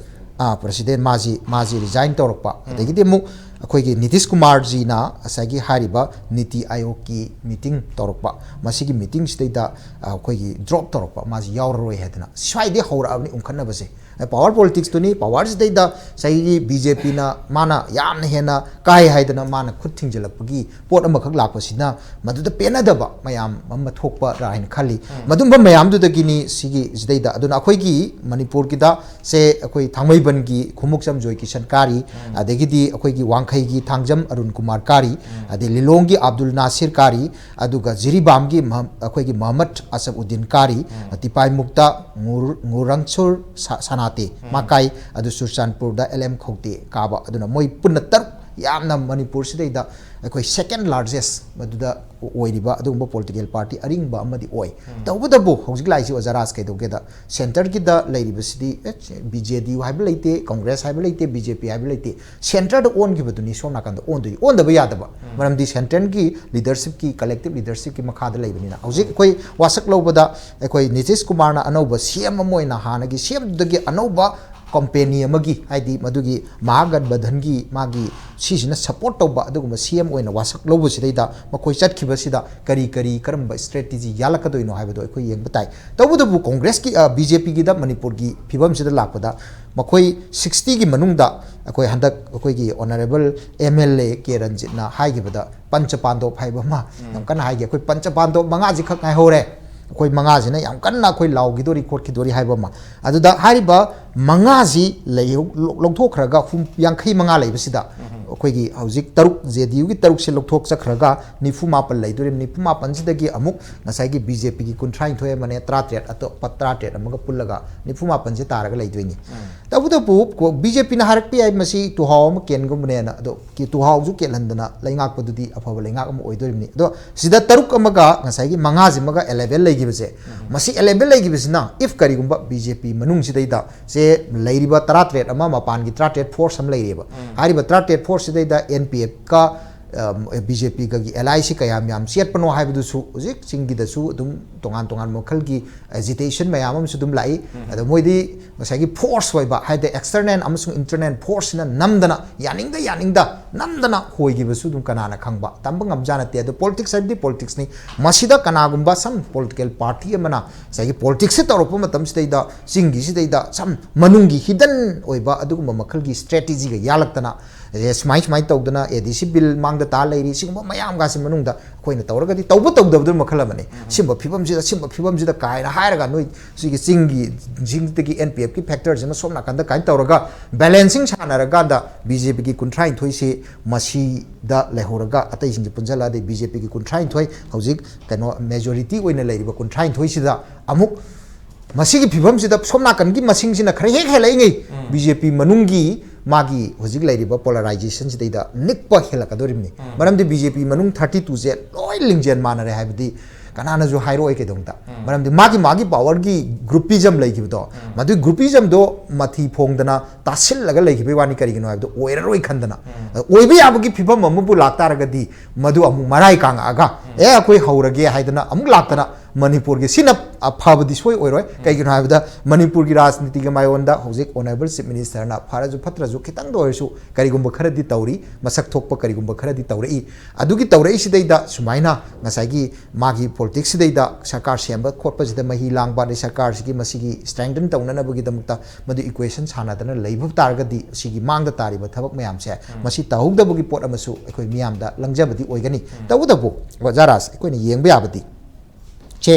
president maji resign torpa adagi mu akhoi gi Nitish Kumar ji na asagi hariba Niti Aayog ki meeting torpa masigi meeting sidai da akhoi gi drop torpa maji yauroi hedna swai de hora abni umkhanna base power politics to ni power sidai da sai BJP na mana yamna hena kai haidana mana khut thingjalapagi pot amakhak lakpasina maduda penadaba mayam amma thokpa rahin khali madumba mayam du dagini sigi sidai da aduna akhoi gi Manipur ki da se akhoi Thangmaiban gi Khumukcham Joy Kishan Kari adagidi akhoi gi Wangkhai gi Thangjam Arun Kumar Kari ade Lilong gi Abdul Nasir Kari aduga Jiribam gi akhoi gi Muhammad Asabuddin Kari Tipai Mukta Ngurangchur Sanate makai adu Surchanpur da LM Khokti kaba aduna moi punna tar yamna Manipur sidai da akhoi second largest maduda oiriba adumba political party aringba amadi oi tawbudabu hojik laisi ojaras kai dogeda center ki da lairiba sidi BJD haiba leite Congress haiba leite BJP haiba leite center da on gi baduni somna kan da on da ba yadaba maram di center ki leadership ki collective leadership ki makha da leibani na hojik koi wasak lobada akhoi Nitish Kumar na anauba CM moina hana gi CM dagi anauba company amagi haidi madugi Mahagathbandhan gi magi sisina support tawba aduguma CM oina wasak lobu sidaida makoi chatkhiba sida kari karamba strategy yalakadoino haibado ekoi yengba tai tawbudabu Congress ki BJP gi da Manipur gi phibam sida lakpada makoi 60 gi manungda akoi handak akoi gi honorable MLA ke Ranjit na haigibada panchapando phaiba ma yam kana haigi akoi panchapando manga ji khak ngai hore akoi manga jina yam kanna akoi law gi dori court ki dori haiba ma aduda hariba mangazi longthokraga yankhai manga leibasida akhoi hauzik taruk JDU gi taruk se lokthok chakhraga nifu mapal leidore nifu mapan sidagi amuk nasai gi BJP gi kunthrai thoe mane 33 ato 33 amaga pullaga nifu mapan se taraga leidoini tabu ko BJP na harak pi ai masi tu haw ma ken gum ne na do ki tu haw ju ken handana laingak padudi afaba laingak am oidorimni do sida taruk amaga nasai gi mangazi maga 11 leigi bese masi 11 leigi besina if kari gumba BJP manung sidaida se leiriba 33 ama mapan gi 33 force am leiriba hariba 33 force सिदा NPF का BJP का LIC का याम set पनो है बदुसु उजिक सिंगी दसु दुम तोंगान तोंगान मखल की agitation में याम सुदुम लाई अद मोइदी मसागी फोर्स वाइबा है द एक्सटर्नल अमसुंग इंटरनल फोर्स न नमदना यानिंगदा नमदना होइगी बसु दुम कनाना खंगबा तंबंग अमजानते द पॉलिटिक्स है द पॉलिटिक्स नि मसिदा कनागुंबा सम पॉलिटिकल पार्टी अमना सागी पॉलिटिक्स से तौरप मतम सिदा सिंगी सिदा सम मनुंगी हिडन ओइबा अदुगुंबा मखल की स्ट्रेटजी का यालक्तना स्माइल तौदना एडीसी बिल मांग ता लेरी सिंग मयाम गासी मनुंग अखोइना तौरगदी तौब तौदबद मखल अमने सिंब फिबम जिदा कायना हायरगा नोइ सिगी सिंगी NPF की फैक्टर्स न सोमना कंदा काइन तौरगा बैलेंसिंग सानरगा दा BJP की कुंथ्राइन थोइसे मसी दा लेहोरगा अतै सिंग पुंजला दे BJP की कुंथ्राइन थोइ हौजिक कनो मेजॉरिटी ओइना लेरिबा कुंथ्राइन थोइसिदा अमुक मसीगी फिबम सिदा सोमना कनगी मसिंग सिना खरे हेक हेलाइङै BJP मनुंगी मागी होजिक लाइरिबा पोलराइजेशन सिदा निक्पा हेलकदोरिमनि मरमदि BJP मनुंग 32 जे लोय लिंजेन मानरे हाइबदि कनाना जो हाइरो के दोंता मरमदि मागी पावर की ग्रुपिज्म लैखिबदो मदु ग्रुपिज्म दो मथि फोंगदना तासिल लगा लैखिबे वानी करिगनो हाइबदो ओइररोय खंदना ओइबे याबगी फिबम अमुबु लाक्तारगदि मदु अमु मराई कांगागा ए अखोय हौरगे हाइदना अमुक लाक्तना मणिपुर की सिन अफाबदी सोय ओइरोय कइगिनो हाइबदा मणिपुर की राजनीति के मायोंदा हौजिक ऑनरेबल चीफ मिनिस्टर ना फाराजु फत्रजु खितंग दोरसु करिगुंबा खरदि तौरी मसक थोकप करिगुंबा खरदि तौरई अदुगी तौरई सिदैदा सुमाइना ngसाइगी मागी पॉलिटिक्स सिदैदा सरकार सेंबा खोटप सिदा मही लांगबा दे सरकार सिगी मसिगी स्ट्रेंथन तौननबगी दमता मदु इक्वेशन सानादना लैबब तारगदि सिगी मांगदा तारिबा थबक मयाम से मसि तहुदबगी पोट अमसु अखोय मियामदा लंगजबदी ओइगनी तउदबो वजारास अखोयने येंबा याबदी चे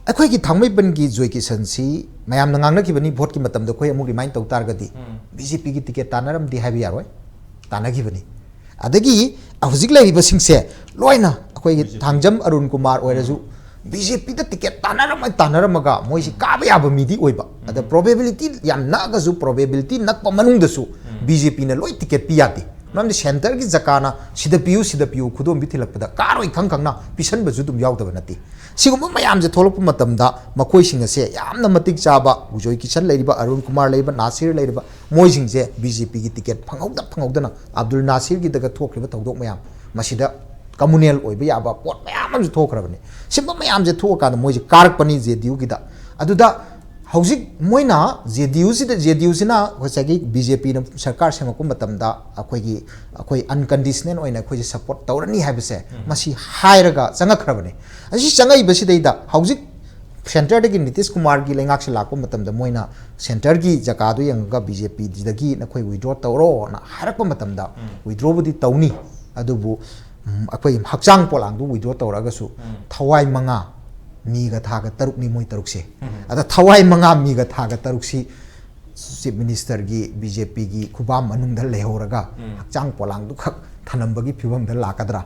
अखोय की थांगमैबन की जोय की सनसी मयाम नंगांगनखिबनी भोट की मतम द खोय अमुक रिमाइंड तौ तारगदी BJP की टिकट तानरम दि हाइबि यारोय तानगिबनी अदगी हौजिक लैरिबा सिंगसे लोइना अखोय की थांगजम अरुण कुमार ओइरजु BJP द टिकट तानरमगा मोइसि काबा याबा मिदि ओइबा अद प्रोबेबिलिटी याम नागजु प्रोबेबिलिटी नकपा मनुंगदसु BJP न लोइ टिकट पियाति मरमदि सेंटर की जकाना सिदा पियु खुदोम बिथिलकपदा कारोय खंगखंगना पिसन बजु दुम यावदबा नति सिगुम मयाम जे थोलप मतमदा मखोय सिंग से यामना मतिक चाबा गुजोय किशन लेरिबा अरुण कुमार लेरिबा नासिर लेरिबा मोय सिंग जे BJP की टिकट फंगौदना अब्दुल नासिर की दगा थोखरिबा थौदोक मयाम मसिदा कम्युनल ओइबा याबा पोट मयाम जो थोखरबने सिबा मयाम जे थोकादा मोय जे कारकपनी JDU गिदा अदुदा हौजिक मोइना JDU सिना होसागी BJP न सरकार सेमको मतमदा अखोय अनकंडीशनल ओइना अखोय सपोर्ट तौरनी हाइबसे मसी हायरगा चंगखरबने असी चंगई बसिदैदा हौजिक सेंटर दगी नीतीश कुमार की लेंगाक से लाको मतमदा मोइना सेंटर की जकादो यंगा BJP दिदगी नखोय विड्रॉ तौरो ना हारकप मतमदा विड्रॉ बुदी तौनी अदुबु अखोय हक्चांग पोलांगदु विड्रॉ तौरगसु थवाई मंगा मीगा थागा तरुकनी मोय तरुकसे अदा थवाई मंगा मीगा थागा तरुकसी चीफ मिनिस्टर की BJP की खुबा मनुंगदल लेहोरगा हक्चांग पोलांगदु खक थनंबगी फिबमदा लाकदरा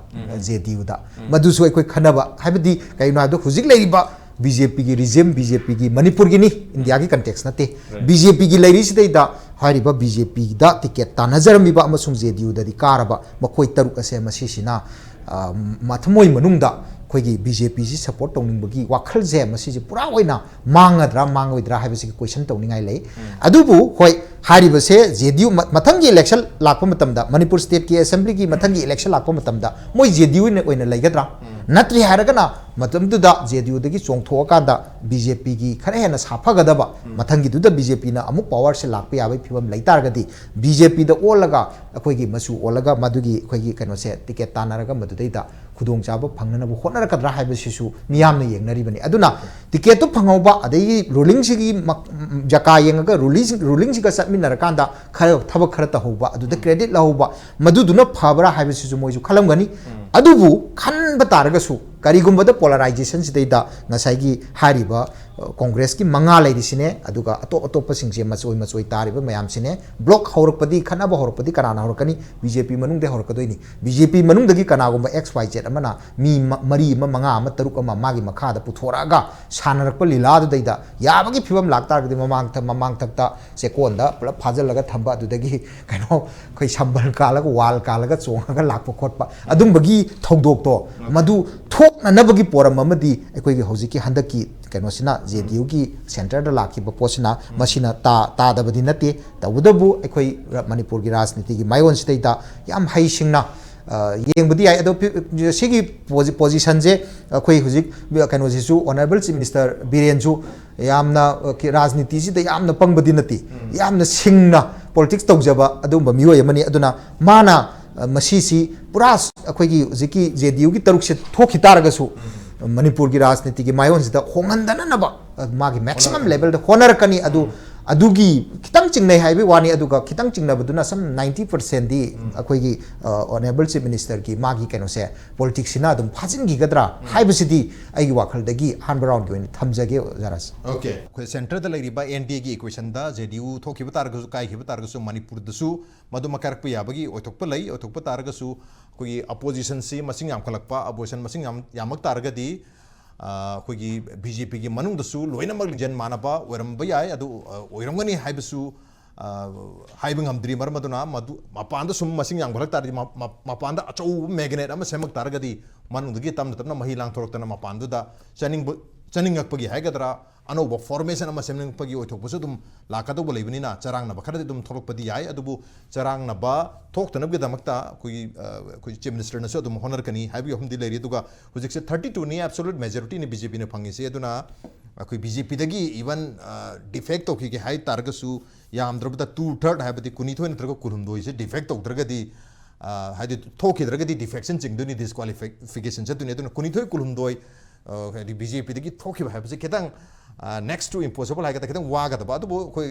JDU दा मदुसु अखोय खनबा हाइबदी कइनो आदो हुजिक लेरिबा BJP की रिजिम BJP की मणिपुर की इंडिया की कंटेक्स नते BJP की लेरिसिदैदा हारिबा BJP दा टिकट तानजरमिबा अमसुंग JDU ददि कारबा मखोय तरुक असे मसिसिना माथमोय मनुंगदा खोगी BJP जी सपोर्ट तौनिंबगी वाखल जे मसिजे पुरा ओइना मांगद्रा मांगोइद्रा हाइबसि क्वेश्चन तौनिंगाय लै अदुबु होय हारिबसे JDU मथंगी इलेक्शन लाखो मतमदा मणिपुर स्टेट की असेंबली की मथंगी इलेक्शन लाखो मतमदा मोय JDU ने ओइना लैगद्रा नत्री हारगना मतमदुदा JDU दगी चोंगथोकादा BJP की खरे हेना साफगदबा मथंगी दुदा BJP ना अमु पावर से लाखपे याबै फिबम लैतारगदी BJP दा ओलगा अखोगी मसु ओलगा मदुगी अखोगी कनो से टिकट तानरगा मदुदैदा खुदोंग चाबा फंगनबु होनरकद्रा हाइबसिसु मियामना येंगनरिबनी अदुना टिकट तो फंगौबा अदई रूलिंग सिगी जका येंगगा रूलिंग सिगा समिनरकांदा खर थबक खर तहौबा अदुदा क्रेडिट लहौबा मदुदुना फाबरा हाइबसिसु मोइजु खलमगनी अदुबु खनबा तारगसु ꯀꯔꯤꯒꯨꯝꯕꯗ ꯄꯣꯂꯔꯥꯏꯖꯦꯁꯟꯁꯤꯗꯩꯗ ꯉꯁꯥꯏꯒꯤ ꯍꯥꯏꯔꯤꯕ ꯀꯣꯡꯒ꯭ꯔꯦꯁꯀꯤ ꯃꯉꯥ ꯂꯩꯔꯤꯁꯤꯅꯦ ꯑꯗꯨꯒ ꯑꯇꯣꯞꯄꯁꯤꯡꯁꯦ ꯃꯆꯣꯏ ꯇꯥꯔꯤꯕ ꯃꯌꯥꯝꯁꯤꯅꯦ ꯕ꯭ꯂꯣꯛ ꯍꯧꯔꯛꯄꯗꯤ ꯈꯠꯅꯕ ꯍꯧꯔꯛꯄꯗꯤ ꯀꯅꯥꯅ ꯍꯧꯔꯛꯀꯅꯤ ꯕꯤꯖꯦꯄꯤ ꯃꯅꯨꯡꯗ ꯍꯧꯔꯛꯀꯗꯣꯏꯅꯤ ꯕꯤꯖꯦꯄꯤ ꯃꯅꯨꯡꯗꯒꯤ ꯀꯅꯥꯒꯨꯝꯕ XYZ ꯑꯃꯅ ꯃꯤ 4 ꯑꯃ 5 ꯑꯃ 6 ꯑꯃ ꯃꯥꯒꯤ ꯃꯈꯥꯗ ꯄꯨꯊꯣꯔꯛꯑꯒ ꯁꯥꯟꯅꯔꯛꯄ ꯂꯤꯂꯥꯗꯨꯗꯩꯗ ꯌꯥꯕꯒꯤ ꯐꯤꯕꯝ ꯂꯥꯛꯇꯥꯔꯒꯗꯤ ꯃꯃꯥꯡꯊꯛꯇ ꯆꯦꯀꯣꯟꯗ ꯄꯨꯂꯞ ꯐꯥꯖꯤꯜꯂꯒ ꯊꯝꯕ ꯑꯗꯨꯗꯒꯤ ꯀꯩꯅꯣ ꯑꯩꯈꯣꯏ ꯁꯝꯕꯜ ꯀꯥꯜꯂꯒ ꯋꯥꯜ ꯀꯥꯜꯂꯒ ꯆꯣꯡꯉꯒ ꯂꯥꯛꯄ ꯈꯣꯠꯄ ꯑꯗꯨꯝꯕꯒꯤ ꯊꯧꯗꯣꯛꯇꯣ ꯃꯗꯨ ꯊꯣꯛꯅꯅꯕꯒꯤ ꯄꯣꯔꯝ ꯑꯃꯗꯤ ꯑꯩꯈꯣꯏꯒꯤ ꯍꯧꯖꯤꯛꯀꯤ ꯍꯟꯗꯛꯀꯤ ꯀꯩꯅꯣꯁꯤꯅ JDUꯒꯤ ꯁꯦꯟꯇꯔꯗ ꯂꯥꯛꯈꯤꯕ ꯄꯣꯠꯁꯤꯅ ꯃꯁꯤꯅ ꯇꯥꯗꯕꯗꯤ ꯅꯠꯇꯦ ꯇꯧꯕꯇꯕꯨ ꯑꯩꯈꯣꯏ ꯃꯅꯤꯄꯨꯔꯒꯤ ꯔꯥꯖꯅꯤꯇꯤꯒꯤ ꯃꯥꯏꯑꯣꯟꯁꯤꯗꯩꯗ ꯌꯥꯝ ꯍꯩꯁꯤꯡꯅ ꯌꯦꯡꯕꯗꯤ ꯌꯥꯏ ꯑꯗꯣ ꯁꯤꯒꯤ ꯄꯣꯖꯤꯁꯟꯁꯦ ꯑꯩꯈꯣꯏ ꯍꯧꯖꯤꯛ ꯀꯩꯅꯣꯁꯤꯁꯨ ꯑꯣꯅꯔꯦꯕꯜ ꯆꯤꯐ ꯃꯤꯅꯤꯁꯇꯔ ꯕꯤꯔꯦꯟꯁꯨ ꯌꯥꯝꯅ ꯔꯥꯖꯅꯤꯇꯤꯁꯤꯗ ꯌꯥꯝꯅ ꯄꯪꯕꯗꯤ ꯅꯠꯇꯦ ꯌꯥꯝꯅ ꯁꯤꯡꯅ ꯄꯣꯂꯤꯇꯤꯛꯁ ꯇꯧꯖꯕ ꯑꯗꯨꯒꯨꯝꯕ ꯃꯤꯑꯣꯏ ꯑꯃꯅꯤ ꯑꯗꯨꯅ ꯃꯥꯅ ꯃꯁꯤꯁꯤ ꯄꯨꯔꯥ ꯑꯩꯈꯣꯏꯒꯤ ꯍꯧꯖꯤꯛꯀꯤ JDUꯒꯤ ꯇꯔꯨꯛꯁꯦ ꯊꯣꯛꯈꯤ ꯇꯥꯔꯒꯁꯨ ꯃꯅꯤꯄꯨꯔꯒꯤ ꯔꯥꯖꯅꯤꯇꯤꯒꯤ ꯃꯥꯏꯑꯣꯟꯁꯤꯗ ꯍꯣꯡꯍꯟꯗꯅꯅꯕ ꯃꯥꯒꯤ ꯃꯦꯛꯁꯤꯃꯝ ꯂꯦꯚꯦꯜꯗ ꯍꯣꯠꯅꯔꯛꯀꯅꯤ ꯑꯗꯨꯒꯤ ꯈꯤꯇꯪ ꯆꯤꯡꯅꯩ ꯍꯥꯏꯕꯒꯤ ꯋꯥꯅꯤ ꯑꯗꯨꯒ ꯈꯤꯇꯪ ꯆꯤꯡꯅꯕꯗꯨꯅ ꯁꯝ 90%ꯗꯤ ꯑꯩꯈꯣꯏꯒꯤ ꯑꯣꯅꯔꯦꯕꯜ ꯆꯤꯐ ꯃꯤꯅꯤꯁꯇꯔꯒꯤ ꯃꯥꯒꯤ ꯀꯩꯅꯣꯁꯦ ꯄꯣꯂꯤꯇꯤꯛꯁꯁꯤꯅ ꯑꯗꯨꯝ ꯐꯥꯖꯤꯟꯈꯤꯒꯗ꯭ꯔꯥ ꯍꯥꯏꯕꯁꯤꯗꯤ ꯑꯩꯒꯤ ꯋꯥꯈꯜꯗꯒꯤ ꯑꯍꯥꯟꯕ ꯔꯥꯎꯟꯒꯤ ꯑꯣꯏꯅ ꯊꯝꯖꯒꯦ ꯖꯥꯔꯥꯁ ओके अखोई सेंटर द लेरिबा NDA की इक्वेशन दा JDU थोखिबा तारगसु काइखिबा तारगसु मणिपुर दसु मदु मकारप याबगी ओथोकपा लई ओथोकपा तारगसु कोई अपोजिशन सी मसिंग याम खलकपा अपोजिशन मसिंग यामक तारगदी अखोई BJP की मनुंग दसु लोइनमक जन मानबा ओरमबा याय अदु ओइरमगनी हाइबसु हाइबिंग हमद्री मरमदुना मदु मपान द सुम मसिंग याम खलक तारदी मपान द अचौ मैग्नेट अमा सेमक तारगदी मनुंदगी तमना मही लांग थोरक्तना मपान दुदा चनिंगपगी हाइगदरा अनौब फॉर्मेशन अमा सेमनिंगपगी ओइथोकबसु दुम लाकादोब लेबनिना चरांगनबा खरदि दुम थोरकपदी याय अदुबु चरांगनबा थोक्तनबगिदमक्ता कोई चीफ मिनिस्टर नसु दुम होनरकनी हाइबि हमदि लेरि दुगा हुजिकसे 32 नि एब्सोल्यूट मेजॉरिटी नि BJP ने फंगिसे अदुना कोई BJP दगी इवन डिफेक्ट तोखि के हाइ तारगसु यामद्रबदा 2/3 हाइबदि कुनिथोय नत्रगो कुरुमदोइसे डिफेक्ट तौद्रगदि हाइदि थोखिद्रगदि डिफेक्शन चिंगदुनि डिस्क्वालिफिकेशन चतुनि अदुना कुनिथोय कुरुमदोय BJP दगी थोखिबा हाइबसे केतंग next to impossible हाइगता केतंग वागदबा अदुबो कोई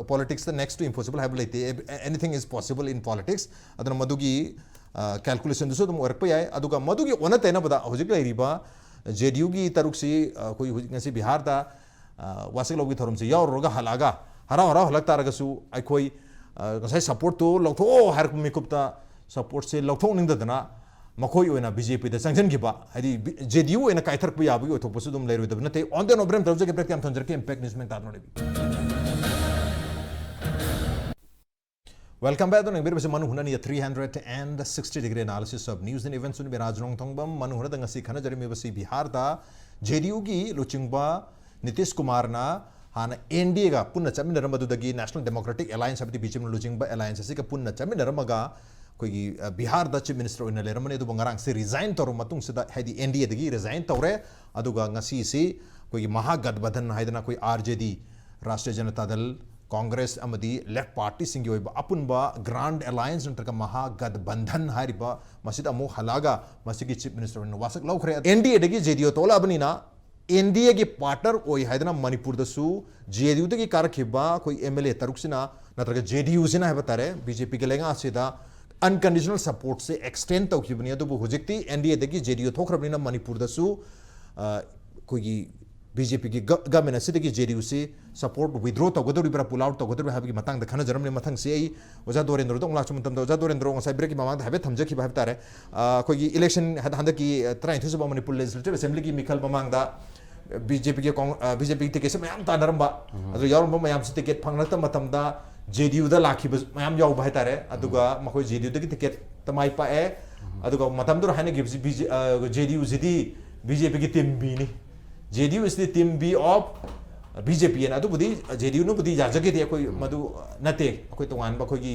politics द next to impossible हाइब लेते anything is possible in politics अदुना मदुगी calculation दुसु दुम ओरकपा याय अदुगा मदुगी ओना तेनबदा होजिक लेरिबा JDU की तरुकसी कोई ngasi बिहार दा वासिक लोगी थरमसे यावरगा हलागा हरा हलक तारगसु अखोई ngasi support तो लौथो हारक मिकुपता support से लौथो निंगदना मखोई ओइना BJP दा संगजनगिबा हाइदि JDU ओइना काइथरप याबगी ओथोपसु दुम लेरोइदब नते ऑन द नोब्रेम तबजे के प्रेक्टिम थंजर के इंपैक्ट न्यूज़ में तादनो लेबी वेलकम बैक दोनों बिरबसे मनु हुननी 360 degree analysis of news and events उन राज नोंगथोंगबम मनु हुन दंगसी खना जरे मेबसी बिहार दा JDU की लुचिंगबा नीतीश कुमार ना हाना NDA का पुन्ना चमिनरमदुदगी नेशनल डेमोक्रेटिक अलायंस हबदी बीचम लुचिंगबा अलायंस असी का पुन्ना चमिनरमगा कोई बिहार द चीफ मिनिस्टर ओइना लेरमने दु बंगारांग से रिजाइन तौर मतुंग सिदा हाइदि NDA दगी रिजाइन तौरे अदुगा ngasi से कोई महागठबंधन हाइदना कोई RJD राष्ट्रीय जनता दल कांग्रेस अमदी लेफ्ट पार्टी सिंगी ओइबा अपुनबा ग्रांड अलायंस नंतरका महागठबंधन हारिबा मसिद अमु हलागा मसिगी चीफ मिनिस्टर ओइना वासक लौखरे NDA दगी JDU तोला बनिना NDA की पार्टनर ओइ हाइदना मणिपुर दसु JDU दगी कारखिबा कोई MLA तरुकसिना नतरका JDU सिना है बतारे BJP के लेगा सिदा अनकंडीशनल सपोर्ट से एक्सटेंड तौखिबनी अदुबु हुजिक्ति NDA दगी JDU थोखरबनिना मणिपुर दसु कोई BJP की गवर्नमेंट असिदगी JDU से सपोर्ट विड्रॉ तौगदोरिब्रा पुल आउट तौगदोरिब्रा हाबगी मतंग द खनजरमने मतंग से आई ओजा दोरेंद्र दो लाच मतम ओजा दोरेंद्र ngасai ब्रेक की मांग हाबे थमजखिबा हाब तारे कोई इलेक्शन हंदकी 33 सुबा मणिपुर लेजिस्लेटिव असेंबली की मिखल मांग दा BJP की टिकेट से मैम तानरंबा अदु यारंबा मैम से टिकेट फंगनत मतमदा JDU दा लाखिब मैम याव हाय तारे अदुगा मखोय JDU दगी टिकेट तमाई पाए अदुगा मतमदुर हाने गिब JDU सिदी BJP की टीम बी नि JDU is the team B of BJP and अदुबुदी JDU नु बुदी याजगे दे कोई मदु नते कोई तोवान बा कोई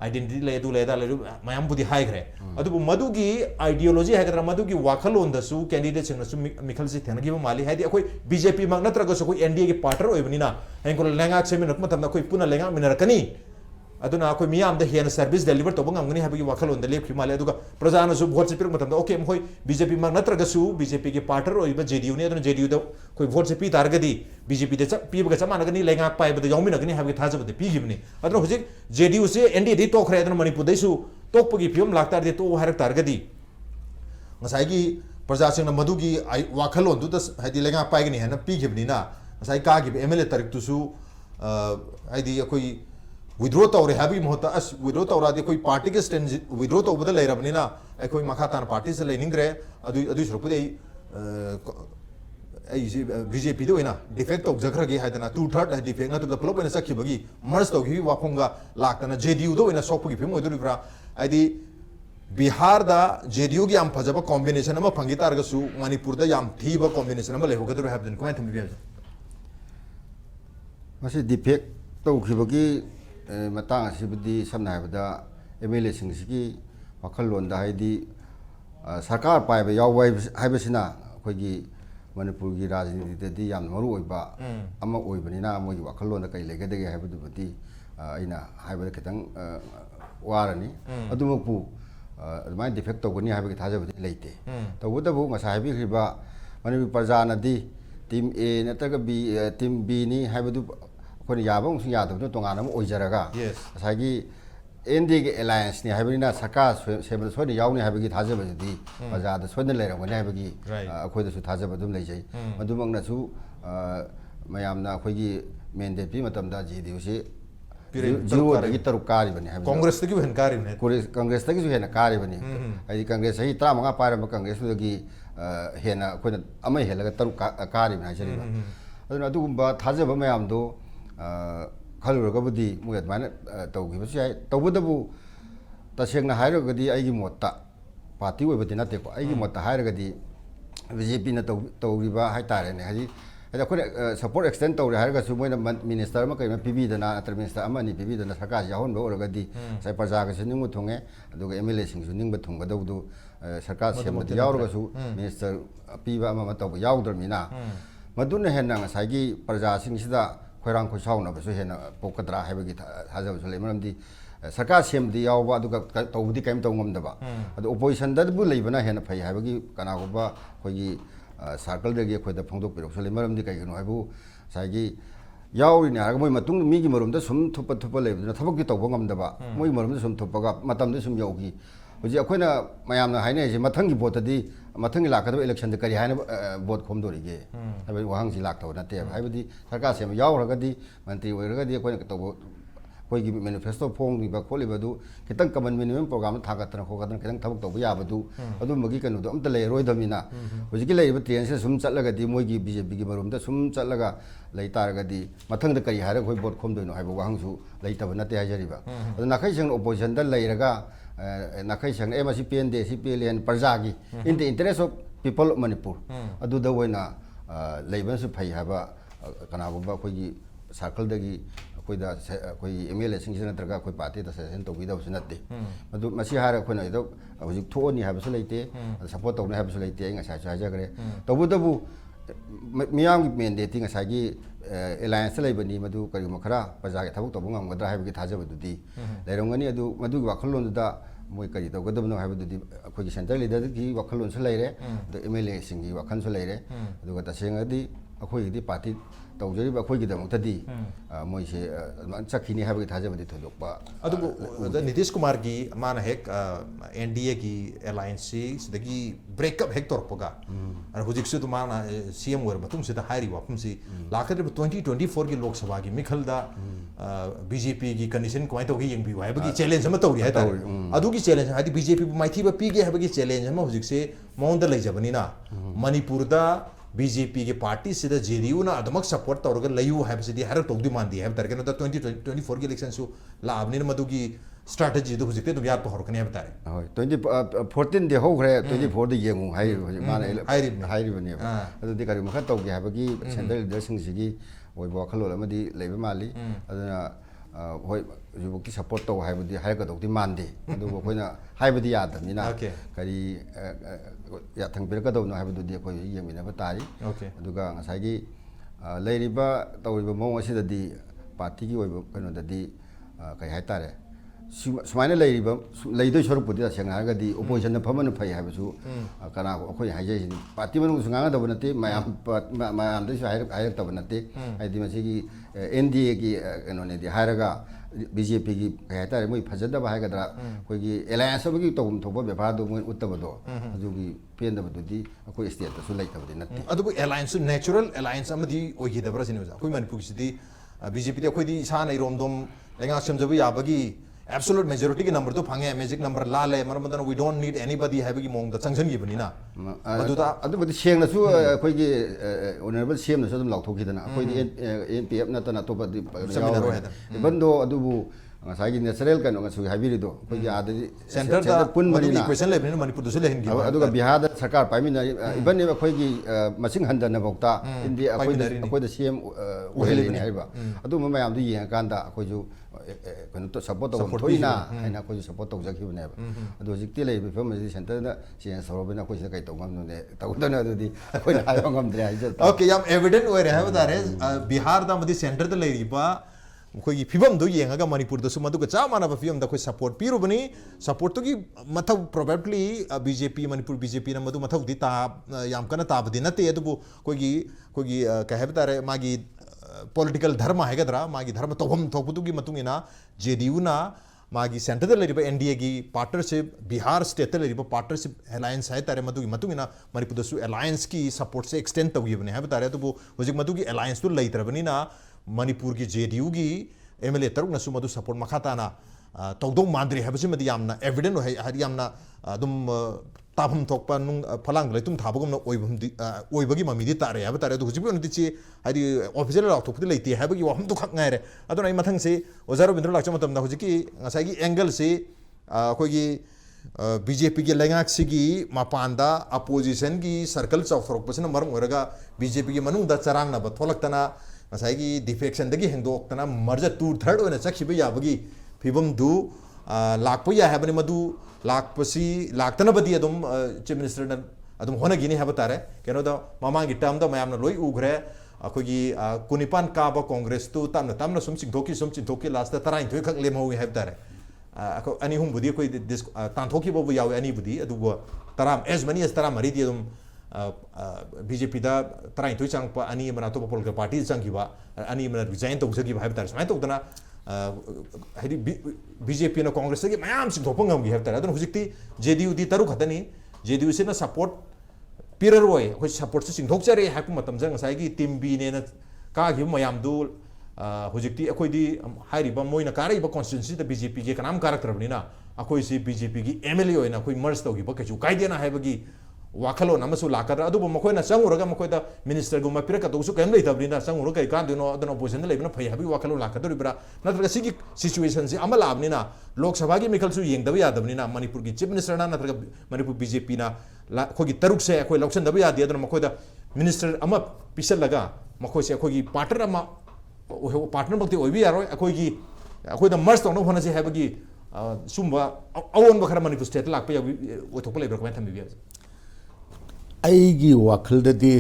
आइडेंटिटी ले दु लेदा ले मैम बुदी हाय करे अदुबु मदु की आइडियोलॉजी है कदरा मदु की वाखलोन दसु कैंडिडेट सिंगसु मिखल से थनगी माली है कोई BJP मग नत्रगसु कोई NDA की पार्टनर ओइबनिना हेंको लेंगा सेमिनक मतमना कोई पुना लेंगा मिनरकनी अदुना कोई मियाम द हेन सर्विस डिलीवर तोबंग अंगनी हाबगी वाखलोन द लेपखि माले अदुगा प्रजानसु भोट से पिरक मतम ओके मोय BJP मग नत्रगसु BJP के पार्टनर ओइबा JDU ने अदुना JDU द कोई भोट से पी तारगदी BJP द पीबगा चमानगनी लेंगा पाइबद यौमिनगनी हाबगी थाजबद पीगिबनी अदुना हुजिक JDU से NDA दि तोखरे अदुना मणिपुर दैसु तोकपगी फियम लाक्तार दे तो हारक तारगदी ngसाइगी प्रजासिंग मधुगी वाखलों दुद हाइदी लेगा पाइगनी है ना पीगिबनीना साइ कागिब एमएलए तारिकतुसु हाइदी कोई विड्रॉ तौरे हैबी मोहता अस विड्रॉ तौरादी कोई पार्टी के स्टैंड विड्रॉ तो बदल लेरबनीना कोई मखातान पार्टी से लेनिंग्रे अदु सुरपुदे बीजेपी दो ना डिफेक्ट ऑफ जगरगे है ना 2/3 डिफेक्ट ना तो पुलप ने सखिबगी मर्ज तौगी वाफंगा लाकना जेडीयू दो ना सोपगी फिम ओदुरिब्रा आइदी बिहार दा जेडीयू की याम फजब कॉम्बिनेशन अमा फंगी तारगसु मणिपुर दा याम थीब कॉम्बिनेशन अमा लेहोगदुर हैबदन कमेंट थमबि मसे डिफेक्ट तौखिबगी मतंग असिबदी समना हाबदा एमएलए सिंगसिगी वखलोंदा हाइदी सरकार पाइबा यावै हाइबसिना अखोगी मणिपुर की राजनीति याम मरु ओइबा अमा ओइबनिना मोगी वखलोंदा कई लेगदगे हाइबदुबदी अइना हाइबदा खितंग वारनी अदुमकु अदुमाय डिफेक्ट तौगनी हाइबगी थाजबदी लेते तौबदबु ngasa हाइबिखिबा मणिपुर प्रजानदी टीम ए नत्रगा बी टीम बी नि हाइबदु अखोनी याबंग सु यादबदु तोंगाना मो ओइजरगा ngसागी एनडी के अलायंस नि हाइबनिना सरकार सेबद सोनि यावनि हाइबगी थाजबदी प्रजादा सोनि लेरंगनि हाइबगी अखोइदसु थाजबदुम लेजै मदुमंगनासु मयामना अखोइगी मेंडेट पि मतमदा जीडीयूसी जीरो दगी तरुक कारिबनि हाइबगी कांग्रेस तगी हेन कारिबनि कांग्रेस तगी हेन कारिबनि हाइदी कांग्रेस सही 35 पारम कांग्रेस दगी हेन अखोइना अमा हेलगा तरुक कारिबनि हाइजरिबा अदुना अदुगुम्बा थाजबा मयामदो खलुरगबुदी मोय अदमाना तौगिबसु याय तौबदबु तसेंगना हाइरगदी आइगी मोत्ता पार्टी ओइबदि नतेको आइगी मोत्ता हाइरगदी बीजेपी ना तौरिबा हाइतारेने हाजी अदा कोने सपोर्ट एक्सटेंड तौरे हाइरगसु मोयना मिनिस्टर अमा कइमा पीबीदना अतर मिनिस्टर अमा नि पीबीदना सरकार याहोन बो ओरगदी साइ प्रजागसु निंगु थोंगे अदुगा एमएलए सिंगसु निंगबा थोंगदौदु सरकार सेमदि यावरगसु मिनिस्टर पीबा अमा तौबा यावदरमिना मदुना हेना ngसाइगी प्रजासिंगसिदा खोरांग खोसाउनबसु हेना पोकद्रा हाइबगी थाजबसु लेमरमदी सरकार सेमदी यावबा अदुगा तौबदी काइम तौंगमदबा अदु ओपोजिशन दबु लेबना हेना फै हाइबगी कनागोबा खोगी सर्कल दगी खोइदा फोंदोकपिरसु लेमरमदी काइगनो हाइबु साइगी यावरिनि हारगा मोय मतुंग मिगी मरुमदा सुम थुप थुप लेबदना थबकि तौबा ngमदबा मोय मरुमदा सुम थुपगा मतमदा सुम यौगी हुजी अखोइना मयामना हाइनेजे मथंगी बोतदी मथंगी लाखदबा इलेक्शन दे करी हाइना बोट खोमदोरिगे हाइबा वहांगसी लाक्तव नते हाइबदी सरकार सेम यावरगदी मंत्री ओइरगदी अखोइना तौबो कोई मैनिफेस्टो फोंगिबा खोलिबदु खितंग कमन मिनिमम प्रोग्राम थागतन खोगतन खितंग थबक तौबा याबदु अदुमगी कनुदो अमत लेरोइदमिना हुजिकी लेरिबा ट्रेन से सुम चलगदी मोइगी बीजेपी की मरुमदा सुम चलगा लेतारगदी मथंग द करी हारे खोइ बोट खोमदोइनो हाइबा वहांगसु लेतब नते हाजरिबा अदु नाखै संग ओपोजिशन द लेरगा नाखै संग एमसी पीएनडे सीपीएलएन प्रजागी in the interest of people of Manipur अदु द वइना लेबनसु फै हाबा कनागुबा खोइगी सर्कल दगी कोईदा कोई एमएलए सिंगसे नत्रगा कोई पार्टी दा सजेशन तौबिदबसु नते मदु मसी हारा खोना इदो हुजिक थोनी हाबसु लेते सपोर्ट तौने हाबसु लेते ngasa हाजगरे तौबुदबु मियाम मेंडेट ngसागी एलायंस लेबनी मदु करिम खरा प्रजागे थबक तौब ngमगदरा हाबगी थाजबदुदी लेरंगनी अदु मदु वाखलोंदा मोय करी तौगदबनो हाबदुदी अखोगी सेंटर लीडर की वाखलोंसु लेरे द एमएलए सिंगी वाखनसु लेरे अदुगा तसेंगदी अखोगी पार्टी तौजरी अखोईदमक्तदी मोइसे चखिनी हाबगी थाजबदी थोदोकपा अदुबु नीतीश कुमार की माना हेक एनडीए की अलायंस सिदगी ब्रेकअप हेक तोरपगा और हुजिकसु तो माना सीएम ओर मतुम सिदा हाइरी वाफुमसी लाखदे 2024 की लोकसभा की मिखलदा बीजेपी की कंडीशन क्वाइ तोगी यंगबी हाइबगी चैलेंज अमा तौरी है अदुगी चैलेंज हादि बीजेपी माइथीबा पीगे हाइबगी चैलेंज अमा हुजिकसे मौंदा लेजबनिना मणिपुर दा बीजेपी के पार्टी से जेडीयू ना अदमक सपोर्ट तौर लयू है हर तौदी मानदी है तरगन 2024 की इलेक्शन सु लाबनी मदुगी स्ट्रेटजी दो हुजिते दु यार तो हरकने है बतारे होय 2014 दे होग्रे 24 दे येंगु हाइ माने हाइरिबने अदुदी करि मखा तौगे हाबगी सेंट्रल लीडर सिंग सिगी ओइ बखलोल अमदी लेबे माली अदुना होय जुबुकी सपोर्ट तौ हाइबदी हाइरगदौदी मानदे अदु अखोइना हाइबदी यादबनिना करि याथंग बिरगदौनो हाइबदुदी अखोइ येंमिनबा तारी अदुगा ngसाइगी लेरिबा तौरिबा मौ असिददी पार्टी की ओइबा कनोददी कइ हाइतारे सुमाइना लेरिबा लेइदोइ सरुपुदी सेंगागदी ओपोजिशन फमन फै हाइबसु कना अखोइ हाइजै पार्टी मनु सुंगागा दब नते मायाम मायाम दसु हाइरक तब नते आइदि मसिगी एनडीए की कनोनेदी हाइरगा BJP की कह तारे मोई फजदब हाइगद्रा अखोगी एलायंस अबगी तौम थोबा व्यवहार दो मोई उत्तबदो अदुगी पेंदबदुदी अखोई स्टेट तसु लैतबदि नत्ते अदुबु एलायंस नेचुरल एलायंस अमदी ओइगिदबरा सिनेजा अखोई मणिपुर सिदी BJP दे अखोई दी इसाना इरोमदोम लेंगा समजबु याबगी absolute majority की number तो फंगे magic number लाले मरमदन we don't need anybody हैबगी मोंग द संगसन की बनी ना अदुदा अदुबदि सेंगनसु अखोगी ऑनरेबल सीएम नसु दम लाउथोखिदना अखोई NPF नतना तोबदि इवन दो अदुबु ngасꯥꯏꯒꯤ नेचुरल कनो ngसु हाइबिरिदो अखोगी आदि सेंटर दा पुनबनी इक्वेशन लेबनि मणिपुर दुसु लेहन गी अदुगा बिहार दा सरकार पाइमिना इवन ने अखोगी मसिंग हंदन बौता इंदि अखोई दा सीएम ओहेलिबनि हाइबा अदु मयाम दु येंग कांदा अखोजु कनो तो सपोर्ट तो थोइना हैना अखोजु सपोर्ट तौजखिबने अदु हजिक्ति लेबि फम सेंटर दा चेंज सरबना अखोजु कै तौगमनुने तौदना अदुदि अखोइना हाइबा ngамद्रे हाइज ओके याम एविडेंट ओरे हाइबा दारे बिहार दा मदि सेंटर दा लेरिबा अखोई फिबम दो येंगा मणिपुर दसु मदुगा चा मानबा फिबम दा अखोई सपोर्ट पिरुबनी सपोर्ट तो की मथौ प्रोबेबली BJP मणिपुर BJP न मदु मथौ दी ता याम कना ताबदि नते अदुबु कोगी कहबे तारे मागी पॉलिटिकल धर्म हैगद्रा मागी धर्म तोहम थोपुदुगी मतुंगिना JDU ना मागी सेंटर दा लेरिबा NDA की पार्टनरशिप बिहार स्टेट दा लेरिबा पार्टनरशिप अलायंस है तारे मदुगी मतुंगिना मणिपुर दसु अलायंस की सपोर्ट से एक्सटेंड तौगिबने हैबे तारे अदुबु होजिक मदुगी अलायंस तो लैत्रबनिना मणिपुर की JDU की MLA तरुक नसु मदु सपोर्ट मखाताना तौदों मांद्रे हैबसि मदि यामना एविडेंट है हरि यामना दुम ताफम थोकपा नुंग फलांग लेतुम थाबगुमना ओइबगी ममिदि तारे हैब तारे दु हुजिबि ओनदि ची हरि ऑफिशियल लाउ थोकपदि लेति हैबगी वहम दु खक ngaire अदुन आई मथंग से ओजार रविंद्र लाक्ष मतमदा हुजिकी ngасꯥꯏꯒꯤ एंगल से अखोगी BJP की लेंगाक सिगी मापांदा अपोजिशन की सर्कल चौथरकपसिना मरम ओरगा BJP की मनुंग दा चरांग ना बथोलक्तना ngасꯥꯏꯒꯤ डिफेक्शन दगी हेंदोक्तना मर्ज टू थर्ड ओने चखिबे याबगी फिबम दु लाकपो या हैबनि मदु लाकपसी लाक्तना बदी अदुम चीफ मिनिस्टर न अदुम होनगिनि हैब तारे केनो द ममांगी टर्म द मयामना लोई उग्रे अखोगी कुनिपान काबा कांग्रेस तु तामना सुम चिंथोकी लास्ट तराइन थोय खक लेमहोई हैब तारे अखो अनि हुम बुदी कोई दिस तांथोकी बबु यावे अनि बुदी अदुगो तराम एज मनी एज तराम मरी दी अदुम BJP दा तराइन थोय चांगपा अनि मना तो पोलिटिकल पार्टी चांगिबा अनि मना रिजाइन तौजगिबा हैब तारे समाय तौदना हरि BJP न कांग्रेस की मयाम सिंथोपंगम गी हैब तारे अदुन हुजिक्ति JDU दी तरु खतनी JDU से न सपोर्ट पिररोय अखोई सपोर्ट से सिंथोकचरे हैप मतम जंग ngасꯥꯏꯒꯤ टीम B ने न कागी मयाम दु हुजिक्ति अखोई दी हाइरिबा मोइना कारिबा कॉन्स्टिट्यूएंसी द BJP के कनाम कारक्तरबनिना अखोई से BJP की MLA ओइना अखोई मर्ज तौगिबा केजु काइदेना हैबगी वाखलो नमसु लाकदरा अदुबो मखोइना चंगुरगा मखोइदा मिनिस्टर गुमा पिरक तौसु कैम लेतबनिना चंगुर कै कादुनो अदनो पोजिशन लेबना फै हाबी वाखलो लाकदरिब्रा नत्रगा सिगी सिचुएशन से अमल आबनिना लोक सभा की मिखलसु येंगदब यादबनिना मणिपुर की चीफ मिनिस्टर ना नत्रगा मणिपुर BJP ना खोगी तरुक से अखोई लौसनदब यादे अदनो मखोइदा मिनिस्टर अमा पिसलगा मखोइ से अखोगी पार्टनर अमा पार्टनर बक्ति ओइबि यारोय अखोगी अखोइदा मर्ज तौनो होना से हैबगी सुम्बा अवोन बखरा मणिपुर स्टेट लाकपा याबि ओथोप लेब्रा कमें थम्बि आईगी वाखलददी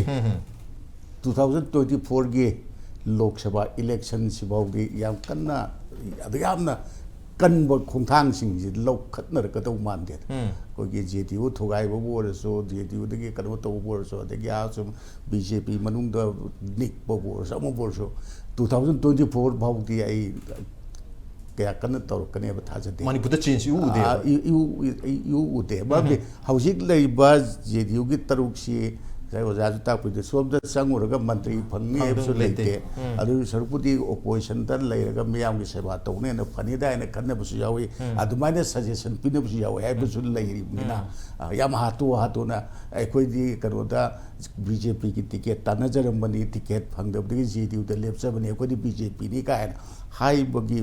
2024 की लोकसभा इलेक्शन सिबाउगी याम कन्ना यामना कन्ब खोंथांगसिंग लौखत्नरकदौ मानदे कोगी JDU थोगाइबो बोरसो JDU दगी कनो तो बोरसो दगी आसुम BJP मनुंग द निकबो बोरसो अमो बोरसो 2024 भाउदी आई क्या कन तौरकने थाजदे मणिपुर चेंज यू उदे बाबे हौजिक लेबा JDU की तरुकसी ओजाजु तापुदे सोमदा संगुरगा मंत्री फंगनी हेबसु लेते अदु सरपुदी ओपोजिशन दा लेरगा मियाम की सेवा तौने न फनीदा ने खन्नबसु यावी अदुमाने सजेशन पिनबसु यावी हेबसु लेरिबनिना याम हातु ना अखोइदी करोदा BJP की टिकट तानजरमबनी टिकट फंगदबदगी JDU दा लेपसबनी अखोइदी BJP नि कायन हाइबगी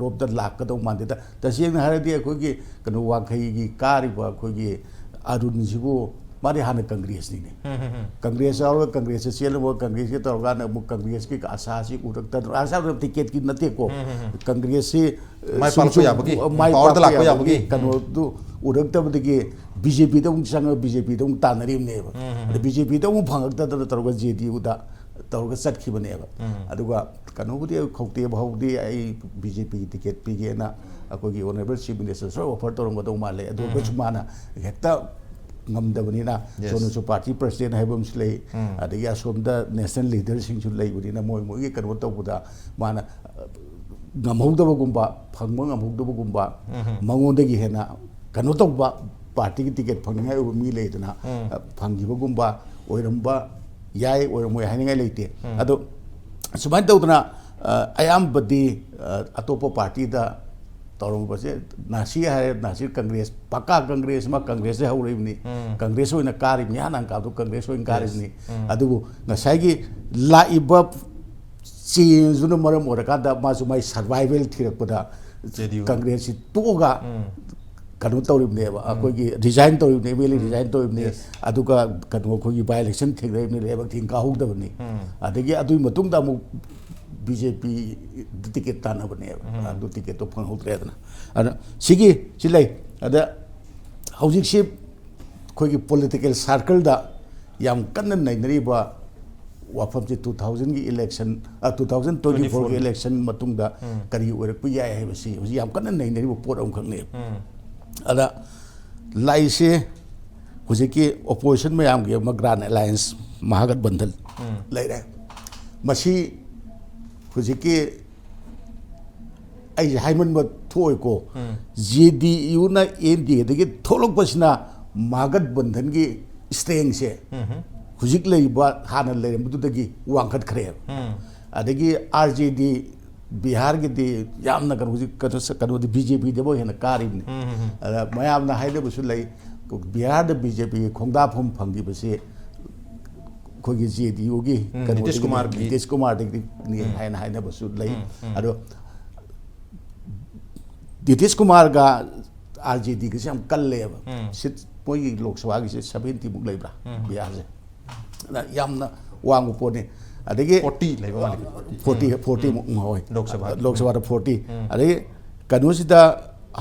रोब दा लाकदौ मानदेदा तसेंग हारदी अखोइगी कनो वाखैगी कारिबा अखोइगी अरुणजिबो मारे हाने कांग्रेस ने कांग्रेस और कांग्रेस चेलबो कांग्रेस के तौरगा न कांग्रेस की आशा से उरकता आशा टिकट की नते को कांग्रेस से पावर लाको याबगी कनो दु उरकतबदगी BJP दम संग BJP दम तानरिमने BJP दम फंगकता तौरगा JDU दा तौरगा चटखिबने अदुगा कनोबुदी खौते भाउदी आई BJP की टिकट पिगेना अकोगी ऑनरेबल चीफ मिनिस्टर सो ऑफर तौरंगदौ माले अदु बचमाना हेक्ता ngam sono so party president haibam slei adagi asomda national leader sing chu lei budina moi moi ke kano to buda mana ngamhongdabagumba phangma ngamhongdabagumba mangondagi hena kano tawba party ki ticket phangningai uba mi leidana phangibagumba oiramba yai oiramoi haningai leite ado sumain tawdana ayambadi atopa party da तौरबसे नासी है नासी कांग्रेस पक्का कांग्रेस मा कांग्रेस से हौरैबनी कांग्रेस होइना कारी म्याना कादो कांग्रेस होइन कारिनी अदुबु नसाइगी लाइबा चेंजुन मरम ओरकादा मासु माइ survival थिरकपदा Congress तोगा कनो तौरिबनेबा अखोगी डिजाइन तौरिबने एमएलए डिजाइन तौरिबने अदुगा कनो खोगी बाय इलेक्शन थिरैबने लेबा थिंका हौदबनी अदगी अदुइ मतुंगदा मु BJP ticket tanah bener, adu ticket tu pun hotel ada. Ada sigi silai ada housing ship, koi political circle da yang kanan naik nari ba wafam si 2000 ki election 2024 ki election matung da kari urak puya ya besi, yang kanan naik nari ba pot orang kang ni. Ada lai se housing ki opposition में आम गया Grand Alliance महागठबंधन lai dah masih हुजिके आई hymen म थोय को JDU ना ND दगे थोलक बसना मागत बंधन की string से हुजिक लेबा हाना ले मदुदगी वांखत खरे अदगी आरजेडी बिहार के दे यामना कर हुजिक कनो दे बीजेपी देबो हेना कारिबनी मयामना हाइदे बसु लै बिहार द बीजेपी खोंदा फम फंगी बसे खोगी जेडीयू की नीतीश कुमार नि हाइन हाइन बसु लै अदो नीतीश कुमार का आरजेडी के हम कल ले सिट पोई लोकसभा की 70 मुक लेब्रा बिहार से यामना वांग पोने अदगे 40 लेबा माने 40 मुक होय लोकसभा 40 अदे कनुसिदा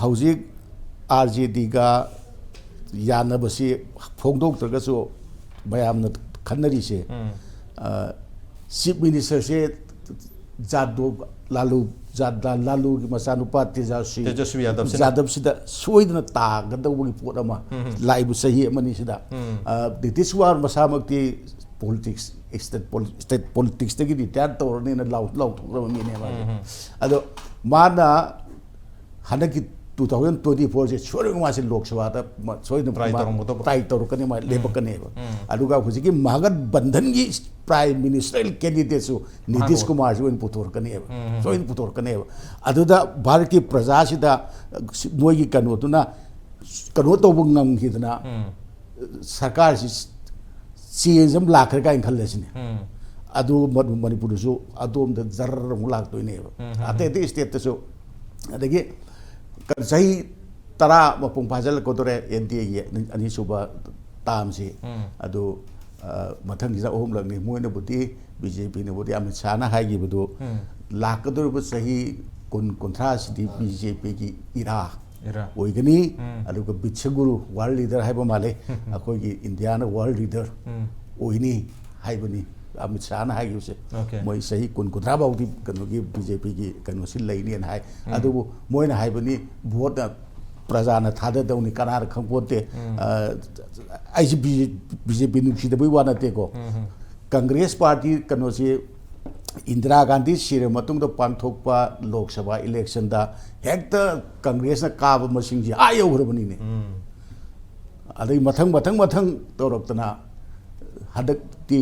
हौजिक आरजेडी का याना बसी फोंगदोक तरगसो बयामना खन्नरी से चीफ मिनिस्टर से जादो लालू की मचानुपा तेजस्वी यादव सिदा सोइदना तागदबगी पोट अमा लाइबु सही अमनी सिदा नीतीश कुमार मसामक्ति पॉलिटिक्स स्टेट पॉलिटिक्स तगी रिटायर तौरने ना लाउ थोरम मीने मा अदो माना हनकी 2024 से सोरंग मासे लोकसभा दा सोइदना ट्राई तौरकने मा लेबकने अदुगा हुजिकी महागत बंधन की प्राइम मिनिस्टर कैंडिडेट सु नीतीश कुमार जो इन पुथोरकने सोइन पुथोरकने अदुदा भारत की प्रजा सिदा मोगी कनो तुना कनो तौबु ngam सरकार से चेंज हम लाखर का खल्लेसिने अदु मणिपुर सु अदोम द जर्र मु लाक्तोइने अते स्टेट सु अदगी सही तरा मपुंग फाजल कोतरे एनडीए ये अनिसुबा ताम से अदु मथंग जिदा ओम लगनी मोइने बुती बीजेपी ने बुती अमित शाह ना हाई गिबदु लाकदुरब सही कुंथ्रा सिदी बीजेपी की इरा ओइगनी अदुगा बिच्छगुरु वर्ल्ड लीडर हाइबा माले अखोगी इंडिया ना वर्ल्ड लीडर ओइनी हाइबनी अमित शाह ना हाई से मोइ सही कुंथ्रा बाउदी कनोगी बीजेपी की कनो सिल लैनी हाई अदुबु मोइना हाइबनी वोट प्रजा ना थाददौनी कनार खंपोते आइसी बीजेपी नुसिदबई वानते को कांग्रेस पार्टी कनो से इंदिरा गांधी सिरे मतुंग द पांथोकपा लोकसभा इलेक्शन दा हेक्ट कांग्रेस ना काब मसिंग जी आयो हरबनी ने अदई मथंग तौरक्तना हदक ती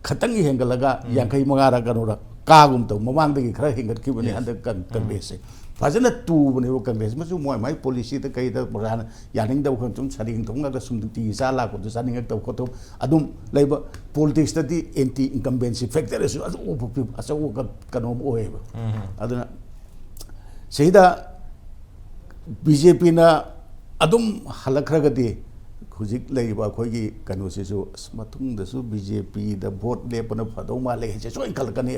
खतंग हेंगलगा यांखै मंगारा कनोरा कागुम तो ममांगदगी खरा हेंगतखिबनी हदक कांग्रेस से फजन तूबने कांग्रेस मसु मोय माय पॉलिसी त कई द प्रधान यानिंग द खम तुम सरिंग थोंगा द सुमति सा ला को सानिंग त खतो अदुम लेब पॉलिटिक्स तदी एंटी इनकम्बेंसी फैक्टर सु असो कनोम ओएब अदना सहीदा बीजेपी ना अदुम हलखरगदी हुजिक लेबा खोगी कनो से जो मथुंग दसु बीजेपी द वोट लेपन फदौ माले से सोय खलकने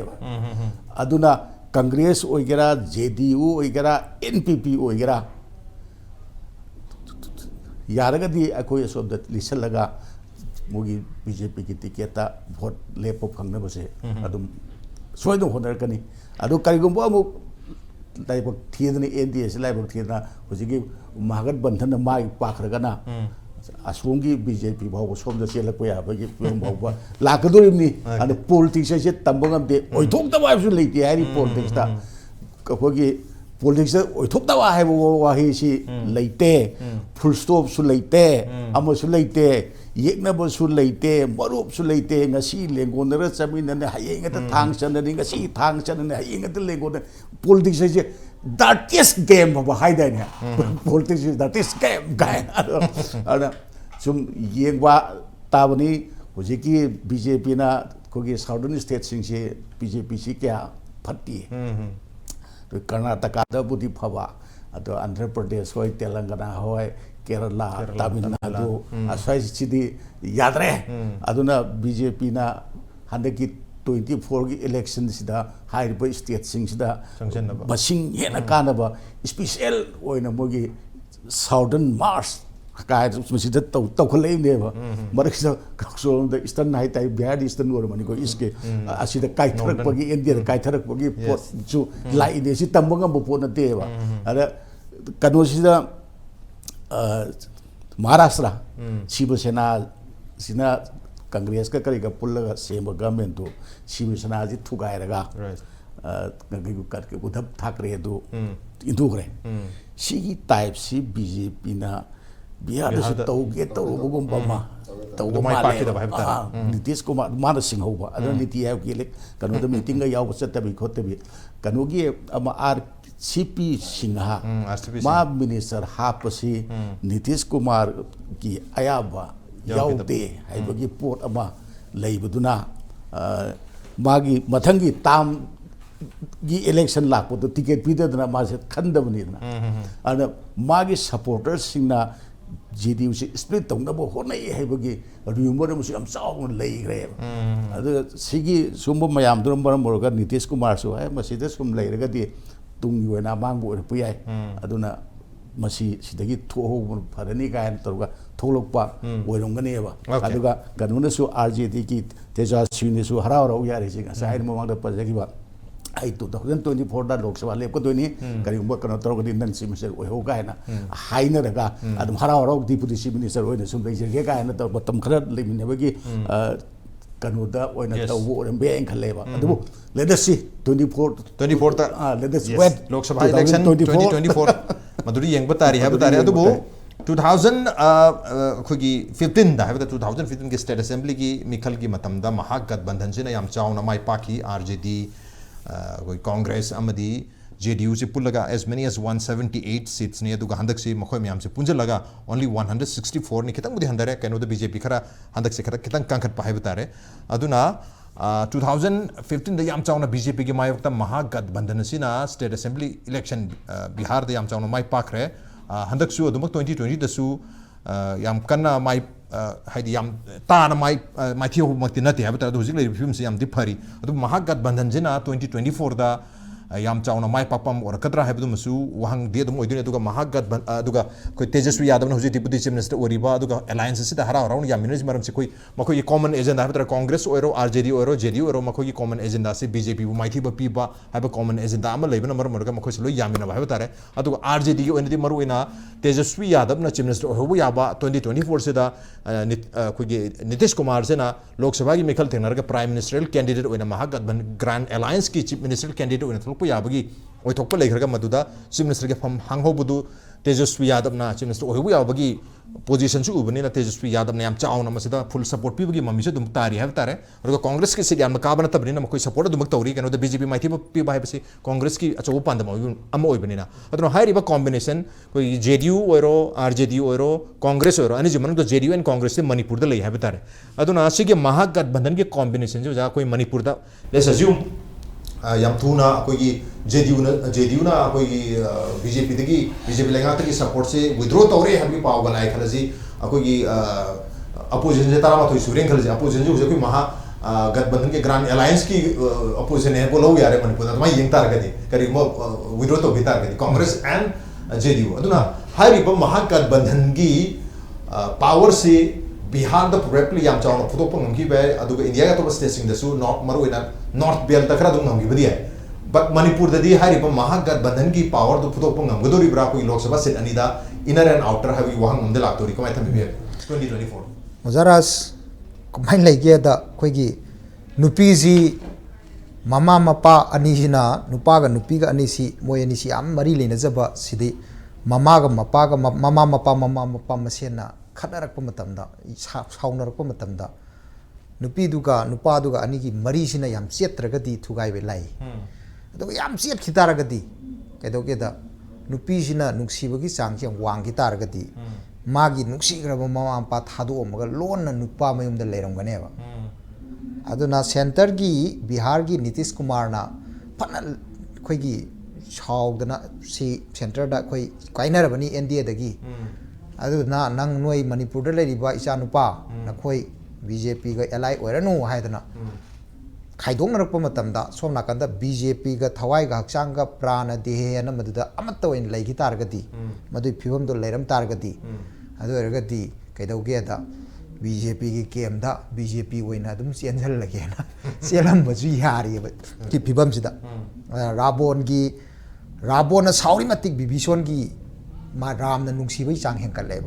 अदुना कांग्रेस ओइगेरा जेडीयू ओइगेरा एनपीपी ओइगेरा यारगदी अखोय सोब लिसलगा मोगी बीजेपी की टिकेट वोट लेप फंगनबसे अदुम सोयदो होनरकनी अदु करिगुंबो अमु लाइबक थियदनी एनडीए से लाइबक थियना हुजिगी महागत बंधन माइ पाखरगना असोंगी बीजेपी भाव सोम चेलप याबगी भाव लाकदोरिबनी पॉलिटिक्स से तंबंगमदे ओइथोक्तबा हाइबसु लेते हारि पॉलिटिक्स ता ꯑꯩꯈꯣꯏꯒꯤ ꯄꯣꯂꯤꯇꯤꯛꯁꯇ ꯑꯣꯏꯊꯣꯛꯇꯕ ꯍꯥꯏꯕ ꯋꯥꯍꯩꯁꯤ ꯂꯩꯇꯦ, ꯐꯨꯜ ꯁ꯭ꯇꯣꯞꯁꯨ ꯂꯩꯇꯦ, ꯑꯃꯁꯨ ꯂꯩꯇꯦ, ꯌꯦꯛꯅꯕꯁꯨ ꯂꯩꯇꯦ, ꯃꯔꯨꯞꯁꯨ ꯂꯩꯇꯦ, ꯉꯁꯤ ꯂꯦꯡꯒꯣꯟꯗꯒ ꯆꯠꯃꯤꯟꯅꯅꯤ, ꯍꯌꯦꯡ ꯍꯦꯛꯇ ꯊꯥꯡ ꯆꯠꯅꯅꯤ, ꯉꯁꯤ ꯊꯥꯡ ꯆꯠꯅꯅꯤ, ꯍꯌꯦꯡ ꯍꯦꯛꯇ ꯂꯦꯡꯒꯣꯟꯗ ꯄꯣꯂꯤꯇꯤꯛꯁ ꯍꯥꯏꯁꯦ ꯗꯥꯔꯇꯦꯁ ꯒꯦꯝ ꯍꯥꯏꯕ ꯍꯥꯏꯗꯥꯏꯅꯦ, ꯄꯣꯂꯤꯇꯤꯛꯁ ꯗꯥꯔꯇꯦꯁ ꯒꯦꯝ ꯀꯥꯏꯅ ꯑꯗꯨꯅ ꯁꯨꯝ ꯌꯦꯡꯕ ꯇꯥꯕꯅꯤ. ꯍꯧꯖꯤꯛꯀꯤ BJPꯅ ꯑꯩꯈꯣꯏꯒꯤ ꯁꯥꯎꯗꯔꯟ ꯁ꯭ꯇꯦꯠꯁꯤꯡꯁꯦ BJPꯁꯤ ꯀꯌꯥ ꯐꯠꯇꯦ. ꯀꯔꯅꯥꯇꯀꯥꯗꯕꯨꯗꯤ ꯐꯕ, ꯑꯗꯣ ꯑꯟꯙ꯭ꯔ ꯄ꯭ꯔꯗꯦꯁ ꯍꯣꯏ, ꯇꯦꯂꯪꯒꯅꯥ ꯍꯣꯏ, ꯀꯦꯔꯂꯥ, ꯇꯥꯃꯤꯜ ꯅꯥꯗꯨ ꯑꯁ꯭ꯋꯥꯏꯁꯤꯗꯤ ꯌꯥꯗ꯭ꯔꯦ. ꯑꯗꯨꯅ BJPꯅ ꯍꯟꯗꯛꯀꯤ 24ꯒꯤ ꯏꯂꯦꯛꯁꯟꯁꯤꯗ ꯍꯥꯏꯔꯤꯕ ꯁ꯭ꯇꯦꯠꯁꯤꯡꯁꯤꯗ ꯃꯁꯤꯡ ꯍꯦꯟꯅ ꯀꯥꯟꯅꯕ ꯏꯁꯄꯤꯁꯦꯜ ꯑꯣꯏꯅ ꯃꯣꯏꯒꯤ ꯁꯥꯎꯗꯔꯟ ꯃꯥꯔꯁ ꯀꯥꯏꯗ ꯃꯁꯤꯗ ꯇꯧꯈꯠꯂꯛꯏꯅꯦꯕ. ꯃꯔꯛꯁꯤꯗ ꯀꯛꯆꯣꯝꯗ ꯏꯁꯇꯔꯟ ꯍꯥꯏꯇꯥꯔꯦ, ꯕꯤꯍꯥꯔꯗꯤ ꯏꯁꯇꯔꯟ ꯑꯣꯏꯔꯝꯃꯅꯤꯀꯣ, ꯏꯁꯀꯤ ꯑꯁꯤꯗ ꯀꯥꯏꯊꯔꯛꯄꯒꯤ, ꯏꯟꯗꯤꯌꯥꯗ ꯀꯥꯏꯊꯔꯛꯄꯒꯤ ꯄꯣꯠꯁꯨ ꯂꯥꯛꯏꯅꯦ. ꯁꯤ ꯇꯝꯕ ꯉꯝꯕ ꯄꯣꯠ ꯅꯠꯇꯦꯕ. ꯑꯗ ꯀꯩꯅꯣꯁꯤꯗ ꯃꯍꯥꯔꯥꯁꯇ꯭ꯔ ꯁꯤꯕ ꯁꯦꯅꯥꯁꯤꯅ ꯀꯪꯒ꯭ꯔꯦꯁꯀ ꯀꯔꯤꯒ ꯄꯨꯜꯂꯒ ꯁꯦꯝꯕ ꯒꯃꯦꯟꯇꯨ ꯁꯤꯕ ꯁꯦꯅꯥꯁꯤ ꯊꯨꯒꯥꯏꯔꯒ ꯎद्धꯕ ꯊꯥꯀ꯭ꯔꯦꯗꯨ ꯏꯟꯊꯨꯈ꯭ꯔꯦ. ꯁꯤꯒꯤ ꯇꯥꯏꯞꯁꯤ BJPꯅ ꯕꯤꯍꯥꯔꯗꯁꯨ ꯇꯧꯒꯦ ꯇꯧꯔꯨꯕꯒꯨꯝꯕ ꯑꯃ ꯇꯧꯕ ꯃꯥꯜꯂꯦ. ꯅꯤꯇꯤꯁ ꯀꯨꯃꯥꯔ ꯃꯥꯅ ꯁꯤꯡꯍꯧꯕ. ꯑꯗꯨꯅ ꯅꯤꯇꯤ ꯑꯥꯌꯣꯒꯀꯤ ꯀꯩꯅꯣꯗ ꯃꯤꯇꯤꯡꯒ ꯌꯥꯎꯕ ꯆꯠꯇꯕꯤ ꯈꯣꯠꯇꯕꯤ. ꯀꯩꯅꯣꯒꯤ ꯑꯃ CP ꯁꯤꯡꯍ ꯃꯥ ꯃꯤꯅꯤꯁꯇꯔ ꯍꯥꯞꯄꯁꯤ ꯅꯤꯇꯤꯁ ꯀꯨꯃꯥꯔꯒꯤ ꯑꯌꯥꯕ ꯌꯥꯎꯗꯦ ꯍꯥꯏꯕꯒꯤ ꯄꯣꯠ ꯑꯃ ꯂꯩꯕꯗꯨꯅ ꯃꯥꯒꯤ ꯃꯊꯪꯒꯤ ꯇꯥꯝꯒꯤ ꯏꯂꯦꯛꯁꯟ ꯂꯥꯛꯄꯗꯣ ꯇꯤꯀꯦꯠ ꯄꯤꯗꯗꯅ ꯃꯥꯁꯦ ꯈꯟꯗꯕꯅꯤꯗꯅ. ꯑꯗꯨꯅ ꯃꯥꯒꯤ ꯁꯄꯣꯔꯇꯔꯁꯤꯡꯅ JDUꯁꯤ ꯁ꯭ꯄ꯭ꯂꯤꯠ ꯇꯧꯅꯕ ꯍꯣꯠꯅꯩ ꯍꯥꯏꯕꯒꯤ ꯔꯤꯌꯨꯃꯔ ꯑꯃꯁꯨ ꯌꯥꯝ ꯆꯥꯎꯅ ꯂꯩꯈ꯭ꯔꯦꯕ. ꯑꯗꯨꯒ ꯁꯤꯒꯤ ꯁꯨꯝꯕ ꯃꯌꯥꯝꯗꯨꯅ ꯃꯔꯝ ꯑꯣꯏꯔꯒ ꯅꯤꯇꯤꯁ ꯀꯨꯃꯥꯔꯁꯨ ꯃꯁꯤꯗ ꯁꯨꯝ ꯂꯩꯔꯒꯗꯤ ꯇꯨꯡꯒꯤ ꯑꯣꯏꯅ ꯑꯃꯥꯡꯕ ꯑꯣꯏꯔꯛꯄ ꯌꯥꯏ. ꯑꯗꯨꯅ ꯃꯁꯤ ꯁꯤꯗꯒꯤ ꯊꯣꯛꯍꯧꯕꯅ ꯐꯔꯅꯤ ꯀꯥꯏꯅ ꯇꯧꯔꯒ ꯊꯣꯛꯂꯛꯄ ꯑꯣꯏꯔꯝꯒꯅꯦꯕ. ꯑꯗꯨꯒ ꯀꯩꯅꯣꯅꯁꯨ RJDꯒꯤ ꯇꯦꯖꯁ꯭ꯋꯤꯅꯁꯨ ꯍꯔꯥꯎ ꯍꯔꯥꯎ ꯌꯥꯔꯤꯁꯤ ꯉꯁꯥꯏ ꯑꯩꯅ ꯃꯃꯥꯡꯗ ꯄꯟꯖꯈꯤꯕ ꯑꯩ 2024ꯗ ꯂꯣꯛ ꯁꯚꯥ ꯂꯦꯞꯀꯗꯣꯏꯅꯤ, ꯀꯔꯤꯒꯨꯝꯕ ꯀꯩꯅꯣ ꯇꯧꯔꯒꯗꯤ ꯅꯪ ꯆꯤꯐ ꯃꯤꯅꯤꯁꯇꯔ ꯑꯣꯏꯍꯧ ꯀꯥꯏꯅ ꯍꯥꯏꯅꯔꯒ ꯑꯗꯨꯝ ꯍꯔꯥꯎ ꯍꯔꯥꯎ ꯗꯤꯄꯨꯇꯤ ꯆꯤꯐ ꯃꯤꯅꯤꯁꯇꯔ ꯑꯣꯏꯅ ꯁꯨꯝ ꯂꯩꯖꯒꯦ ꯀꯥꯏꯅ ꯇꯧꯔ ꯃꯇꯝ ꯈꯔ ꯂꯩꯃꯤꯟꯅꯕꯒꯤ ꯀꯩꯅꯣꯗ ꯑꯣꯏꯅ ꯇꯧꯕ ꯑꯣꯏꯔꯝꯕ ꯌꯥꯏꯅ ꯈꯜꯂꯦꯕ. ꯑꯗꯨꯕꯨ ꯂꯦꯇꯁꯤ 24ꯇ lettuce wait Lok Sabha election 2024 ꯃꯗꯨꯗꯤ ꯌꯦꯡꯕ ꯇꯥꯔꯤ ꯍꯥꯏꯕ ꯇꯥꯔꯦ. ꯑꯗꯨꯕꯨ 2015ꯗ ꯍꯥꯏꯕꯗ 2015ꯒꯤ ꯁ꯭ꯇꯦꯠ ꯑꯦꯁꯦꯝꯕ꯭ꯂꯤꯒꯤ ꯃꯤꯈꯜꯒꯤ ꯃꯇꯝꯗ ꯃꯍꯥꯒꯠꯕꯟꯙꯟꯁꯤꯅ ꯌꯥꯝ ꯆꯥꯎꯅ ꯃꯥꯏ ꯄꯥꯛꯈꯤ. RJD, ꯑꯩꯈꯣꯏ ꯀꯣꯡꯒ꯭ꯔꯦꯁ ꯑꯃꯗꯤ JDUꯁꯤ ꯄꯨꯜꯂꯒ as many as 178 seatsꯅꯤ. ꯑꯗꯨꯒ ꯍꯟꯗꯛꯁꯤ ꯃꯈꯣꯏ ꯃꯌꯥꯝꯁꯤ ꯄꯨꯟꯖꯜꯂꯒ only 164ꯅꯤ. ꯈꯤꯇꯪꯕꯨꯗꯤ ꯍꯟꯊꯔꯦ. ꯀꯩꯅꯣꯗ BJP ꯈꯔ ꯍꯟꯗꯛꯁꯤ खितंग कांखꯠꯄ ꯍꯥꯏꯕ ꯇꯥꯔꯦ. ꯑꯗꯨꯅ 2015ꯗ ꯌꯥꯝ ꯆꯥꯎꯅ BJPꯒꯤ ꯃꯥꯌꯣꯛꯇ ꯃꯍꯥꯒꯠꯕꯟꯙꯟ ꯑꯁꯤꯅ ꯁ꯭ꯇꯦꯠ ꯑꯦꯁꯦꯝꯕ꯭ꯂꯤ ꯏꯂꯦꯛꯁꯟ ꯕꯤꯍꯥꯔꯗ ꯌꯥꯝ ꯆꯥꯎꯅ ꯃꯥꯏ ꯄꯥꯛꯈ꯭ꯔꯦ. ꯍꯟꯗꯛꯁꯨ ꯑꯗꯨꯃꯛ 2020ꯗꯁꯨ ꯌꯥꯝ ꯀꯟꯅ ꯃꯥꯏ ꯍꯥꯏꯗꯤ ꯌꯥꯝ ꯇꯥꯅ ꯃꯥꯏꯊꯤꯍꯧꯕꯃꯛꯇꯤ ꯅꯠꯇꯦ ꯍꯥꯏꯕ ꯇꯥꯔꯦ. ꯍꯧꯖꯤꯛ ꯂꯩꯔꯤꯕ ꯐꯤꯕꯝꯁꯤ ꯌꯥꯝꯗꯤ ꯐꯔꯤ. ꯑꯗꯨꯕꯨ ꯃꯍꯥꯒꯠꯕꯟꯙꯟꯁꯤꯅ 2024ꯗ ꯌꯥꯝ ꯆꯥꯎꯅ ꯃꯥꯏ ꯄꯥꯛꯄ ꯑꯃ ꯑꯣꯏꯔꯛꯀꯗ꯭ꯔꯥ ꯍꯥꯏꯕꯗꯨꯃꯁꯨ ꯋꯥꯍꯪꯗꯤ ꯑꯗꯨꯝ ꯑꯣꯏꯗꯣꯏꯅꯤ. ꯑꯗꯨꯒ ꯃꯍꯥꯒꯠꯕꯟ ꯑꯗꯨꯒ ꯑꯩꯈꯣই ꯇꯦꯖꯁ꯭ꯋꯤ ꯌꯥꯗꯕꯅ ꯍꯧꯖꯤꯛ ꯗꯤꯄꯨꯇꯤ ꯆꯤꯐ ꯃꯤꯅꯤꯁꯇꯔ ꯑꯣꯏꯔꯤꯕ ꯑꯗꯨꯒ ꯑꯦꯂꯥꯏꯟꯁ ꯑꯁꯤꯗ ꯍꯔꯥꯎ ꯍꯔꯥꯎꯅ ꯌꯥꯃꯤꯟꯅꯔꯤꯁꯤ ꯃꯔꯝꯁꯤ ꯃꯈꯣꯏꯒꯤ ꯀꯣꯃꯟ ꯑꯦꯖꯦꯟꯗꯥ ꯍꯥꯏꯕ ꯇꯥꯔꯦ. ꯀꯣꯡꯒ꯭ꯔꯦꯁ ꯑꯣꯏꯔꯣ, RJD ꯑꯣꯏꯔꯣ, JDU ꯑꯣꯏꯔꯣ, ꯃꯈꯣꯏꯒꯤ ꯀꯣꯃꯟ ꯑꯦꯖꯦꯟꯗꯥꯁꯤ BJPꯕꯨ ꯃꯥꯏꯊꯤꯕ ꯄꯤꯕ ꯍꯥꯏꯕ ꯀꯣꯃꯟ ꯑꯦꯖꯦꯟꯗꯥ ꯑꯃ ꯂꯩꯕꯅ ꯃꯔꯝ ꯑꯣꯏꯔꯒ ꯃꯈꯣꯏꯁꯤ ꯂꯣꯏ ꯌꯥꯃꯤꯟꯅꯕ ꯍꯥꯏꯕ ꯇꯥꯔꯦ. ꯑꯗꯨꯒ RJDꯒꯤ ꯑꯣꯏꯅꯗꯤ ꯃꯔꯨꯑꯣꯏꯅ ꯇꯦꯖꯁ꯭ꯋꯤ ꯌꯥꯗꯕꯅ ꯆꯤꯐ ꯃꯤꯅꯤꯁꯇꯔ ꯑꯣꯏꯍꯧꯕ ꯌꯥꯕ 2024ꯁꯤꯗ ꯑꯩꯈꯣꯏꯒꯤ ꯅꯤꯇꯤꯁ ꯀꯨꯃꯥꯔꯁꯤꯅ ꯂꯣꯛ ꯁꯚꯥꯒꯤ ꯃꯤꯈꯜ ꯊꯦꯡꯅꯔꯒ ꯄ꯭ꯔꯥꯏꯝ ꯃꯤꯅꯤꯁꯇꯔꯦꯜ ꯀꯦꯟꯗꯤꯗꯦꯠ ꯑꯣꯏꯅ ꯃꯍꯥꯒꯠꯕꯟ ꯒ꯭ꯔꯥꯟ ꯑꯦꯂꯥꯏꯟꯁꯀꯤ ꯆꯤꯐ ꯃꯤꯅꯤꯁꯇꯔꯦꯜ ꯀꯦꯟꯗꯤꯗꯦꯠ ꯑꯣꯏꯅ ꯊꯣꯛꯂꯛꯄ ꯌꯥꯕꯒꯤ ꯑꯣꯏꯊꯣꯛꯄ ꯂꯩꯈ꯭ꯔꯒ ꯃꯗꯨꯗ ꯆꯤꯐ ꯃꯤꯅꯤꯁꯇꯔꯒꯤ ꯐꯝ ꯍꯥꯡꯍꯧꯕꯗꯨ ꯇꯦꯖꯁ꯭ꯋꯤ ꯌꯥꯗꯕꯅ ꯆꯤꯐ ꯃꯤꯅꯤꯁꯇꯔ ꯑꯣꯏꯍꯧꯕ ꯌꯥꯕꯒꯤ ꯄꯣꯖꯤꯁꯟꯁꯨ ꯎꯕꯅꯤꯅ ꯇꯦꯖꯁ꯭ꯋꯤ ꯌꯥꯗꯕꯅ ꯌꯥꯝ ꯆꯥꯎꯅ ꯃꯁꯤꯗ ꯐꯨꯜ ꯁꯄꯣꯔꯠ ꯄꯤꯕꯒꯤ ꯃꯃꯤꯁꯨ ꯑꯗꯨꯝ ꯇꯥꯔꯤ ꯍꯥꯏꯕ ꯇꯥꯔꯦ. ꯑꯗꯨꯒ ꯀꯣꯡꯒ꯭ꯔꯦꯁꯀꯤ ꯁꯤꯠ ꯌꯥꯝꯅ ꯀꯥꯕ ꯅꯠꯇꯕꯅꯤꯅ ꯃꯈꯣꯏ ꯁꯄꯣꯔꯠ ꯑꯗꯨꯃꯛ ꯇꯧꯔꯤ. ꯀꯩꯅꯣꯗ BJP ꯃꯥꯏꯊꯤꯕ ꯄꯤꯕ ꯍꯥꯏꯕꯁꯤ ꯀꯣꯡꯒ꯭ꯔꯦꯁꯀꯤ ꯑꯆꯧꯕ ꯄꯥꯟꯗꯝ ꯑꯃ ꯑꯣꯏꯕꯅꯤꯅ. ꯑꯗꯨꯅ ꯍꯥꯏꯔꯤꯕ ꯀꯣꯝꯕꯤꯅꯦꯁꯟ ꯑꯩꯈꯣꯏꯒꯤ JDU ꯑꯣꯏꯔో, RJD ꯑꯣꯏꯔോ, ꯀꯣꯡꯒ꯭ꯔꯦꯁ ꯑꯣꯏꯔꯣ, ꯑꯅꯤꯁꯤ ꯃꯅꯨꯡꯗ JDU and ꯀꯣꯡꯒ꯭ꯔꯦꯁꯁꯤ ꯃꯅꯤꯄꯨꯔꯗ ꯂꯩ ꯍꯥꯏꯕ ꯇꯥꯔꯦ. ꯑꯗꯨꯅ ꯁꯤꯒꯤ ꯃꯍꯥꯒꯠꯕꯟꯙꯟꯒꯤ ꯀꯣꯝꯕꯤꯅꯦꯁꯟꯁꯤ ꯑꯣꯖꯥ ꯑꯩꯈꯣꯏ ꯃꯅꯤꯄꯨꯔꯗ ꯂꯦꯠꯁ ꯑꯦꯖ꯭ꯌꯨꯝ ꯌꯥꯝ ꯊꯨꯅ ꯑꯩꯈꯣꯏꯒꯤ JDUꯅ ꯑꯩꯈꯣꯏꯒꯤ BJP ꯂꯩꯉꯥꯛꯇꯒꯤ ꯁꯄꯣꯔꯠꯁꯤ ꯋꯤꯗ꯭ꯔꯣ ꯇꯧꯔꯦ ꯍꯥꯏꯕꯒꯤ ꯄꯥꯎꯒ ꯂꯥꯛꯑꯦ ꯈꯜꯂꯁꯤ. ꯑꯩꯈꯣꯏꯒꯤ ꯑꯄꯣꯖꯤꯁꯟꯁꯦ 12 ꯁꯨꯔꯦ ꯈꯜꯂꯁꯤ. ꯑꯄꯣꯖꯤꯁꯟꯁꯦ ꯍꯧꯖꯤꯛ ꯑꯩꯈꯣꯏ ꯃꯍꯥꯒꯠꯕꯟꯙꯟꯒꯤ ꯒ꯭ꯔꯥꯟ ꯑꯦꯂꯥꯏꯟꯁꯀꯤ ꯑꯄꯣꯖꯤꯁꯟ ꯍꯦꯛ ꯂꯧ ꯌꯥꯔꯦ ꯃꯅꯤꯄꯨꯔꯗ. ꯑꯗꯨꯃꯥꯏꯅ ꯌꯦꯡ ꯇꯥꯔꯒꯗꯤ ꯀꯔꯤꯒꯨꯝꯕ ꯋꯤꯗ꯭ꯔꯣ ꯇꯧꯈꯤ ꯇꯥꯔꯒꯗꯤ ꯀꯣꯡꯒ꯭ꯔꯦꯁ ꯑꯦꯟ JDU. ꯑꯗꯨꯅ ꯍꯥꯏꯔꯤꯕ ꯃꯍꯥꯒꯠꯕꯟꯙꯟꯒꯤ ꯄꯥꯋꯔꯁꯤ ꯕꯤꯍꯥꯔꯗ ꯄ꯭ꯔꯣꯕꯦꯕꯂꯤ ꯌꯥꯝ ꯆꯥꯎꯅ ꯐꯨꯗꯣꯛꯄ ꯉꯝꯈꯤꯕ ꯌꯥꯏ. ꯑꯗꯨꯒ ꯏꯟꯗꯤꯌꯥꯒꯤ ꯑꯇꯣꯞꯄ ꯁ꯭ꯇꯦꯠꯁꯤꯡꯗꯁꯨ ꯃꯔꯨꯑꯣꯏꯅ ꯅꯣꯔꯊ ꯕꯦꯜꯇ ꯈꯔ ꯑꯗꯨꯝ ꯉꯝꯈꯤꯕꯗꯤ ꯌꯥꯏ. ꯕꯠ ꯃꯅꯤꯄꯨꯔꯗꯗꯤ ꯍꯥꯏꯔꯤꯕ ꯃꯍꯥꯒꯠꯕꯟꯙꯟꯒꯤ ꯄꯥꯋꯔꯗꯨ ꯐꯨꯗꯣꯛꯄ ꯉꯝꯒꯗꯣꯔꯤꯕ꯭ꯔꯥ ꯑꯩꯈꯣꯏꯒꯤ ꯂꯣꯛ ꯁꯚꯥ ꯁꯤꯠ ꯑꯅꯤꯗ ꯏꯅꯔ ꯑꯦꯟ ꯑꯥꯎꯇꯔ ꯍꯥꯏꯕꯒꯤ ꯋꯥꯍꯪ ꯑꯃꯗ ꯂꯥꯛꯇꯣꯔꯤ. ꯀꯃꯥꯏꯅ ꯊꯝꯕꯤꯕ 2024 ꯑꯣꯖꯥ ꯔꯥꯖ ꯀꯃꯥꯏꯅ ꯂꯩꯒꯦꯗ ꯑꯩꯈꯣꯏꯒꯤ ꯅꯨꯄꯤꯁꯤ mama mapa anisina nupaga nupiga anisi moy anisi am mari lenajaba sidi mama ga mapa masena khanarakpa matamda saunarakpa matamda nupi duga nupa duga anigi mari sina yam chetragadi thugai be lai ado yam chet khitaragadi kedogeda nupi sina nuksibagi changchi wang khitaragadi magi nuksigraba mama mapa thadu omaga lonna nupa mayumda leiramganeba aduna center gi Bihar gi Nitish Kumar na panal khoi gi chaudana si center da khoi kainarabani NDA dagi aduna nang noi Manipur da leriba icha nupa na khoi BJP ga ally oiranu haidana khaidong narakpa matamda somna kanda BJP ga thawai ga hakchang ga prana dehe na maduda amatta oin leigi targadi madui phibam do leiram targadi adu ergadi kaidauge da BJP की केम दा BJP वैना तुम चेंजल लगे ना चेलम बजु यारी की फिबम सिदा राबोन साउरी मतिक बिबिसोन की मा राम न नुंगसीबै चांग हेंकल लेब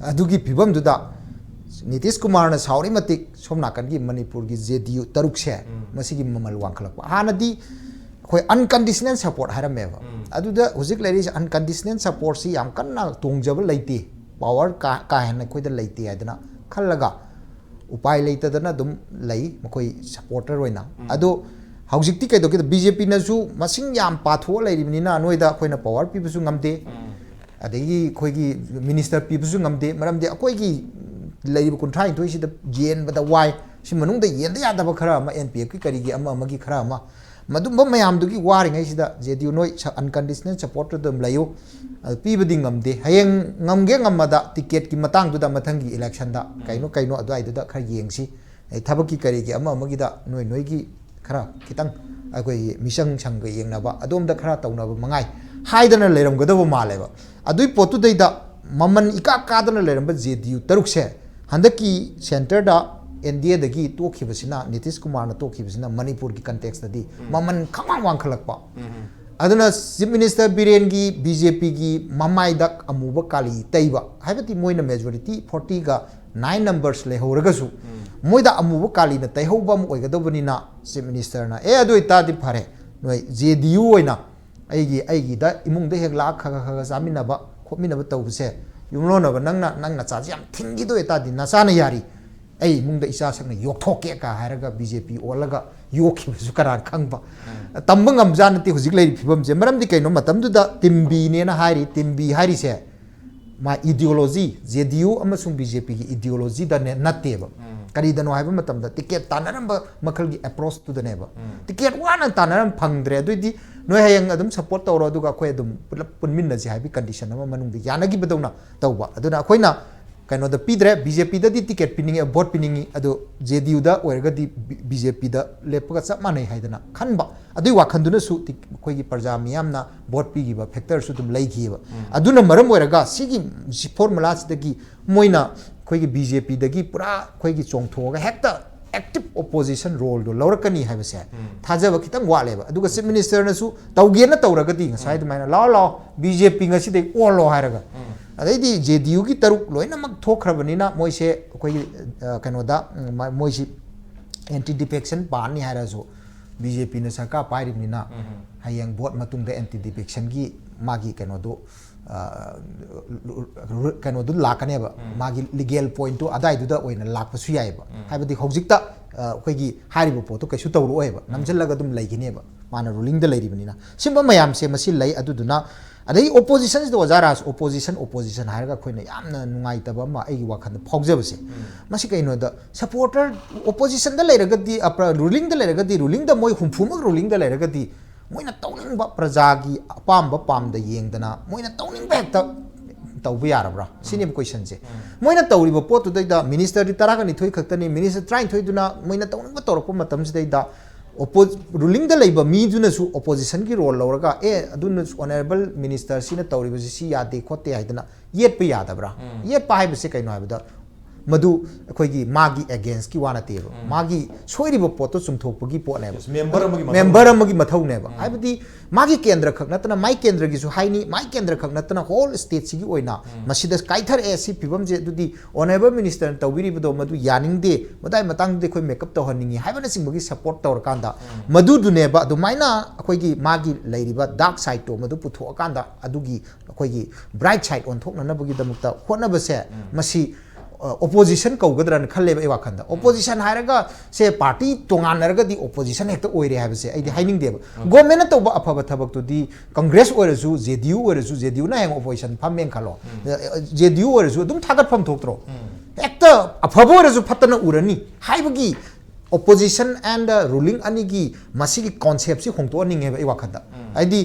अदुगी फिबम दुदा नीतीश कुमार न साउरी मतिक सोमनाकन की मणिपुर की JDU तरुक से मसिगी ममल वांखलक हानदी कोई अनकंडीशनल सपोर्ट हरमेब अदुदा हुजिक लेरी अनकंडीशनल सपोर्ट सी याम कन्ना तोंगजब लेते पावर का हेन कोइदा लेते आदना खल्लगा उपाय लेतदना दुम लई मकोई सपोर्टर होइना अदो हौजिकती कैदोके BJP नसु मसिंग याम पाथो लेरिबनिना नोइदा खोइना पावर पिबसु ngamde अदेगी खोइगी मिनिस्टर पिबसु ngamde मरमदे अकोइगी लेरिब कुंथ्राइ तोइसिदा जेन बदा वाइ सि मनुंगदा येंदा यादबा खरा अमा NPF की करिगी अमा अमगी खरा अमा मदुम मयामदुगी वारिङैसिदा JDU नोइ अनकंडीशनल सपोर्ट दम लयो पीबदी ngamde hayeng ngamge ngamada ticket ki matang duda mathang gi election da kaino adai duda khar yengsi thabaki kari gi ama amagi da noi gi khara kitang akoi misang sang ga yengna ba adom da khara tauna ba mangai haidana leram gadaba maleba adui potu dei da maman ika kadana leram ba JDU taruk se handaki center da NDA dagi tokhibasina Nitish Kumar na tokhibasina Manipur ki context dadi maman khamang wangkhalakpa aduna chief minister Biren gi BJP gi mamai dak amuba kali taiba haibati moina majority 40 ga 9 numbers le horagasu moida amuba kali na taihoba mu oigadobani na chief minister na adu ita di phare noi JDU oina aigi da imung de hek la kha samina ba khomina ba tawbse yumlo na ba nangna cha jam thingi do ita di nasana yari ai mung da isa sakna yokthoke ka haraga BJP olaga yoki su karan khangba tambangam janati hujik lei phibam je maram di kaino matam du da timbi ne na hari timbi hari se ma ideology JDU amasung BJP ki ideology da ne natte ba kari da no haiba matam da ticket tanaram ba makhal gi approach tu da ne ba ticket wana tanaram phangdre du di no hayang adum support tawro du ga khoi adum punmin na ji haibi condition ama manung di yanagi badawna tawba aduna khoina kaino da pidre BJP da di ticket piningi vote piningi ado JDU da oirga di BJP da lepaga chap manai haidana khanba adui wakhanduna su khoi gi parja miyamna vote pigi ba factor su dum leigi ba aduna maram oiraga sigi formula sidagi moina khoi gi BJP dagi pura khoi gi chongthoga hekta active opposition role do laurakani haibase thajaba kitang waleba aduga chief minister na su tawgena tawragadi ngasai dumaina law BJP ngasi de olo hairaga अदि JDU की तरुक लोइनमक थोखरबनिना मोइसे कोई कनोदा मोइसी anti defection पानी हारसो BJP ने सरकार पाइरिबनिना हयंग boat मतुंग anti defection की मागी कनोदु लाकनेबा मागी लीगल पॉइंट तो अदाइदुदा ओइना लाकपसु याइबा हाइबदि हौजिकता अखोइगी हारिबो पोतो कैसु तौरो ओइबा नमजलगा दुम लैगिनेबा माना रूलिंग द लैरिबनिना सिम्बा मयाम से मसि लै अदुदुना अदई opposition is the wazaras opposition हारगा खोइना यामना नुंगाइतबा मा एगी वाखन फौजबसे मसि कइनो द supporter opposition द लैरगदि अपरा ruling द लैरगदि ruling द मोइ हुमफुमक ruling द लैरगदि मोइना तौनिंगबा प्रजागी अपामबा पामद येंगदना मोइना तौनिंगबा हेक्ता तौबा यारबरा सिनेब क्वेश्चन से मोइना तौरिबा पोतु दैदा minister दि तरागा नि थोइ खक्तनि minister ट्राइन थोइ दुना मोइना तौनिंगबा तौरपा मतम सिदैदा ruling the labor me do su opposition ki role loraga adun honorable minister sina tawri si ya de khote haidana yet pe yada bra yet pa hai se kaino habda मधु अखोगी मागी against की वाना तेब मागी सोइरिबो पोतो चुमथोकपगी पोने member अमगी मथौनेबा हाइबदी मागी केंद्र खक नतना माई केंद्र गिसु हाइनी माई केंद्र खक नतना whole state सिगी ओइना मसिदा काइथर AC फिबम जे दुदी ऑनरेबल मिनिस्टर तौबिरिबदो मधु यानिंगदे मदाई मतंग दे खोइ मेकअप तो हनिंगी हाइबना सिंगबगी सपोर्ट तौर कांदा मधु दुनेबा दुमाइना अखोगी मागी लैरिबा डार्क साइड तो मधु पुथो कांदा अदुगी अखोगी ब्राइट साइड ऑन थोकनबगी दमुक्ता होनबसे मसी opposition कौगद्रन खल्लेबा वाखंदा opposition हायरगा से पार्टी तोंगानरगदी opposition हेक्ट ओइरे हाबसे आइदि हाइनिंग देब गवर्नमेंट तौबा अफबा थबक तुदी कांग्रेस ओइरसु जेडीयू ना हेंग opposition फामें खलो जेडीयू ओइरसु दुम थागत फम थोक्त्रो हेक्ट अफबो ओइरसु फतन उरनी हाइबगी opposition and ruling ani gi masigi concept si khongto ning he wakhada aidi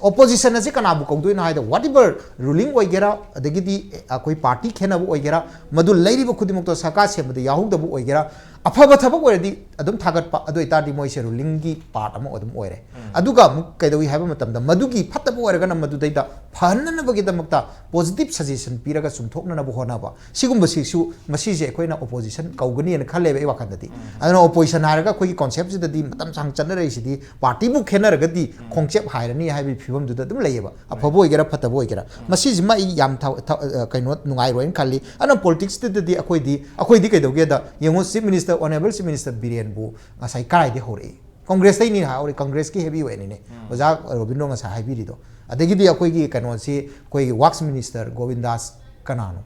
opposition ase kana bu kongdoi na haida whatever ruling oigera adagi di koi party khena bu oigera madu lairi bu khudimok to saka se madu yahu da bu oigera afaba thabak oiradi adum thagat pa adu itadi moi se ruling gi part ama adum oire aduga muk kaidoi haiba matam da madu gi phatabu oirega na madu daida phanna bagi damakta positive suggestion piraga sumthokna na bu hona ba sigumba sisu masi je koina opposition kaugani na khalle be wakhada di aduna opposition हारगा कोई concept से ददी मतम सांग चन्न रही सिदी party बु खेनरगा दी concept हायरनी हाइबि फिबम दुदा दम लेयबा अफबो ओइगेरा फतबो ओइगेरा मसी जिमा याम canoe नुंगाइ ruin खाली अन politics ददी अखोइदी कैदोगे दा यंगो chief minister honourable chief minister Biren बु असai काय दे होरे कांग्रेस दई नि हाउरे कांग्रेस की हेवी वेनी ने ओजा रोबिंद्रो ngasa हाइबिरिदो अदगी दी अखोइगी कैनो से कोई वर्क्स मिनिस्टर गोविंदास कनानो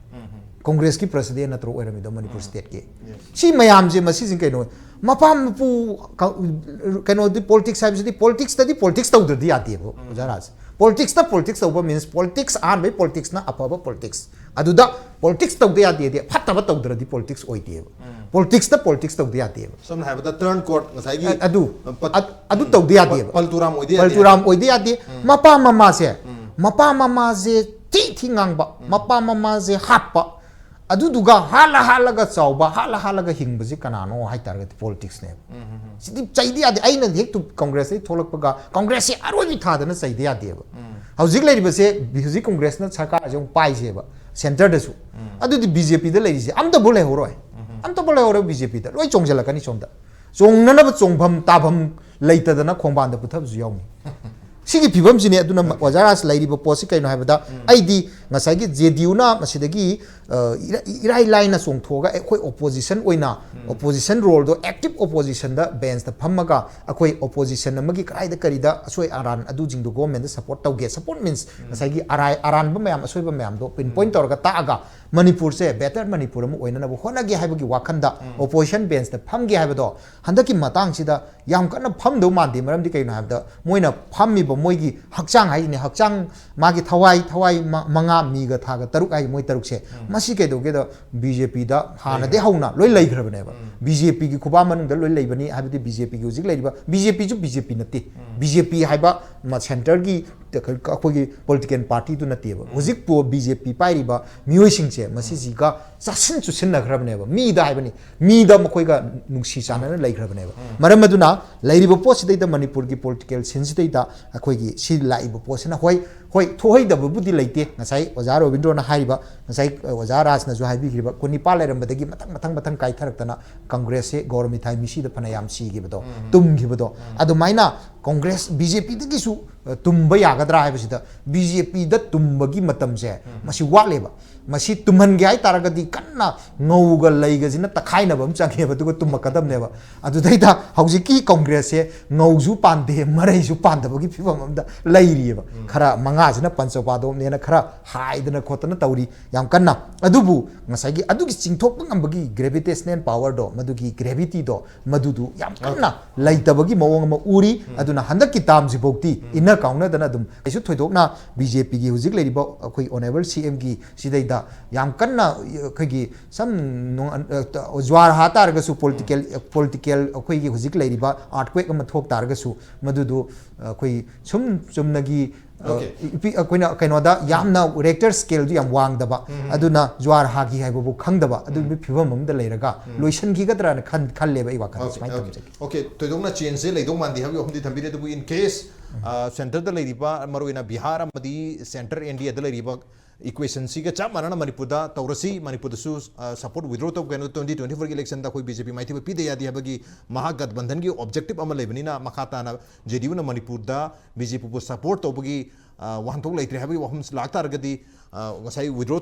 कांग्रेस की प्रेसिडेंट नत्रो ओइरमिदो मणिपुर स्टेट के सी मयाम जे मसी जिं कैनो मपाम पु कैनो दी पॉलिटिक्स हाइब दी पॉलिटिक्स तौददी आतेबो जराज पॉलिटिक्स तौबा मीन्स पॉलिटिक्स आन बे पॉलिटिक्स ना अफबा पॉलिटिक्स अदुदा पॉलिटिक्स तौदे आते दे फतबा तौदरदी पॉलिटिक्स ओइतेबो पॉलिटिक्स तौदे आतेबो सम हाइबदा टर्न कोर्ट ngsaigi अदु तौदे आतेबो पलतुराम ओइदे आते मपा ममा से ती ngang मपा ममा से हापा अदुदुगा हाला चाउबा हाला हिंगबजी कनानो हाइतारगति पॉलिटिक्स ने सिदि चाइदि आदि आइना हेक टु कांग्रेस थोलकपगा कांग्रेस से अरोबि थादना चाइदि आदेबा हौजिक लेरिबसे हौजिक कांग्रेस न सरकार जों पाइसेबा सेंटर दसु अदुदि बीजेपी द लेरिसे अमता बोले होरो बीजेपी द लोइ चोंगजलकनी सोंदा चोंगननब चोंगभम ताभम लेइतदना खोंबांद पुथबजु याउनी सिगी फिबम जिने अदुना वजारास लाइरिबो पोसि कैनो हाबदा आइदी ngsaigi जेडीयू ना मसिदगी इराई लाइन सोंगथोगा अखोई ओपोजिशन ओइना ओपोजिशन रोल दो एक्टिव ओपोजिशन दा बेंच दा फमगा अखोई ओपोजिशन अमगी कराइदा करिदा असोय आरान अदु जिंगदो गवर्नमेंट सपोर्ट तौगे सपोर्ट मींस ngsaigi आरान बमयाम असोय बमयाम दो पिन पॉइंट तौरगा तागा मणिपुर से बेटर मणिपुर म ओइना नबो होनागे हाइबगी वाखंदा ओपोजिशन बेंच दा फमगे हाइबदो हंदकी मतांग सिदा याम कन्न फमदो मानदे मरमदि कैनो हाइबदा मोइना फमिबो मोइगी हक्चांग हाइने हक्चांग मागी थवाई मंगा मीगा थागा तरुक आई मोइ तरुक से मसी कैदोगे द बीजेपी दा हाना दे हौना लोइ लैग्रबनेबा बीजेपी की खुबा मनुंग द लोइ लैबनी हाइबदि बीजेपी की हुजिक लैरिबा बीजेपी जु बीजेपी नते बीजेपी हाइबा म सेंटर की अखोगी पॉलिटिकल पार्टी दु नतेबा हुजिक पो बीजेपी पाइरिबा मियोइसिंग से मसी जिगा चासिन चुसिन नग्रबनेबा मी दा हाइबनी मी दा मखोइगा नुंसी चानना लैग्रबनेबा मरम मदुना लैरिबा पोसिदैदा मणिपुर की पॉलिटिकल सेंसिदैदा अखोगी सि लाइबा पोसना होय थोहैदबबुदि लैते ngसाई ओजा रोबिंद्रो ना हाइबा ngसाई ओजा राज ना जो हाइबिग्रिबा कुनिपा लेरमबदगी मतंग काइथरक्तना कांग्रेस से गवर्नमेंट थाइ मिसी द फनायाम सीगिबदो तुमगिबदो अदुमाइना कांग्रेस बीजेपी दगिसु तुम्बा यागद्रा हाइबसिदा बीजेपी द तुम्बगी मतम से मसी वालेबा मसी तुमहनगे हाइ तारगदी कन्ना ngौगा लैगजिना तखाइनबम चांगेबा दुगो तुमकदमनेबा अदुदैदा हौजिकी कांग्रेस से ngौजु पांदे मरैजु पांदबगी फिबमदा लैरियबा खरा मंगाजना पंचपादोम नेना खरा हाइदना खोतना तौरी याम कन्ना अदुबु ngसाigi अदुगी चिंगथोक ngambagi gravitational power do मदुगी gravity do मदुदु याम कन्ना लैतबगी मवंग म उरी अदुना हंदकी ताम जिबोक्ति इना काउना दना दुम ऐसु थोइदोकना बीजेपी की हुजिक लेरिबा अखोई ऑनरेबल सीएम की सिदैदा याम कन्ना खगी सम ज्वार हा तारगसु पॉलिटिकल अखोई की हुजिक लेरिबा आर्टक्वेक अम थोक तारगसु मदुदु अखोई सुमनगी अखोइना कैनोदा यामना रेक्टर स्केल दु याम वांगदबा अदुना ज्वार हागी हाइबबु खंगदबा अदु फिबम अमदा लेरगा लोइसन गिगदरा न खल्लेबा इ वाखन स्माइ तमजे ओके तोइदोंना चेंज से लेदों मानदी हाबि हमदि थंबिरे दबु इन केस सेंटर द लेरिबा मरोइना बिहार अमदी सेंटर इंडिया द लेरिबा इक्वेशन सी का चाप माना मणिपुर दा तौरसी मणिपुर दसु सपोर्ट विड्रॉ तब कनो 2024 की इलेक्शन दा कोई बीजेपी माइथि पीदे यादी हबगी महागठबंधन की ऑब्जेक्टिव अमा लेबनिना मखाता ना जेडीयू ना मणिपुर दा बीजेपी को सपोर्ट तौबगी वहांथोक लेत्रे हबगी वहम लाक्तारगदी ngasai withdraw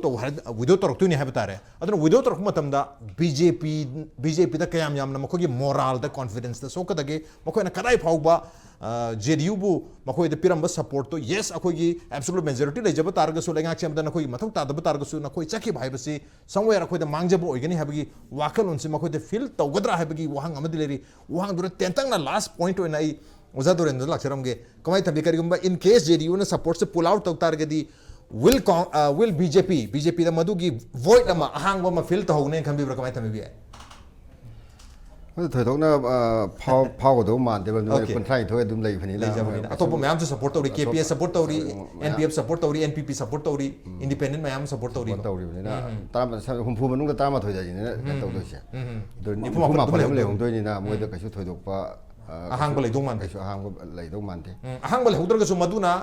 torok ni habatare aduna withdraw torok matamda BJP da kayam yamna makogi moral da confidence da so kadage makoina kadai phauba JDU bu makoi da piramba support to yes akogi absolute majority le jaba targa so lenga cham da nakoi mathok ta da targa su nakoi chaki bhai basi somewhere akoi da mangjabo oigani habagi wakal unsi makoi da feel tawgadra habagi wahang amadi leri wahang dura tentang na last point oina ai oza Dorendro lakcharamge kamai thabi karigumba in case JDU na support se pull out tok targadi will BJP da madu gi void ama ahang ba ma feel to hogne khambi bra kamai thabi bi thoi thok na phao ko do man de ba kon thai thoi dum lei phani la atop mayam se support tori KPS support tori NPF support tori NPP support tori independent mayam support tori na tam hum phu manung da tam thoi da ni na to do se do ni phu ma pa le hong doi ni na moi da ka su thoi dok pa ahang ba lei dong man ahang ba lei dong man the ahang ba lei hudra ka su maduna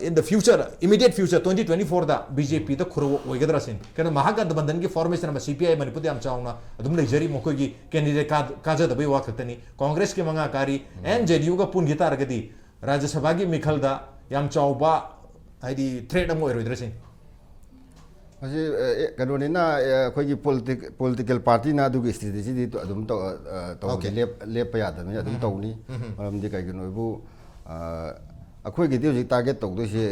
in the future, immediate future, 2024 da BJP da khuro oigadra sin. Kana Mahagathbandhan ki formation ma CPI Manipur am chauna adum leijari mokoi ki candidate kaja da bai wa khatani Congress ke manga kari and JDU ga pun gita argadi Rajya Sabha gi mikhal da yam chauba haidi threat am oirodra sin. Asi kano ni na koi ki political party na du ki strategy di adum to lep pa ya da ni adum to ni maram di kai kano bu अखोई की दिवसी target तौर से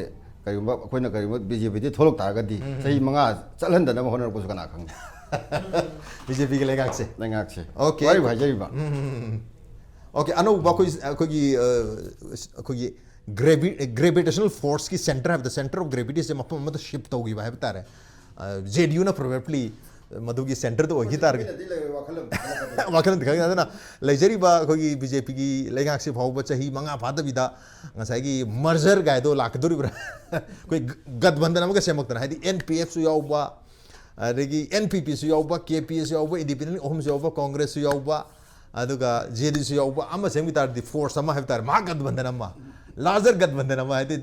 करीब अखोई करीब BJP दी थोलक तारगदी सही मंगा चलहंदना honour को सुकना खंग BJP के लेगाक से ओके वाई भाई जरी बा ओके अनु कोई gravitational force की center है the center of gravity से मप मत shift होगी भाई बता रहे JDU ना probably मधुगी सेंटर तो वही तार वाखलन दिखाई जाता ना लेजरी बा कोई BJP की लेगाक से भाव बच्चा ही मंगा फाद बिदा ngасai gi merger gai do lakduri bra koi gadbandhan amga semakta haidi NPF su yauba adegi NPP su yauba KPS su yauba independent ohum su yauba Congress su yauba aduga JDU su yauba amma semi tar di force amma have tar mahagadbandhan amma larger gadbandhan amma haidi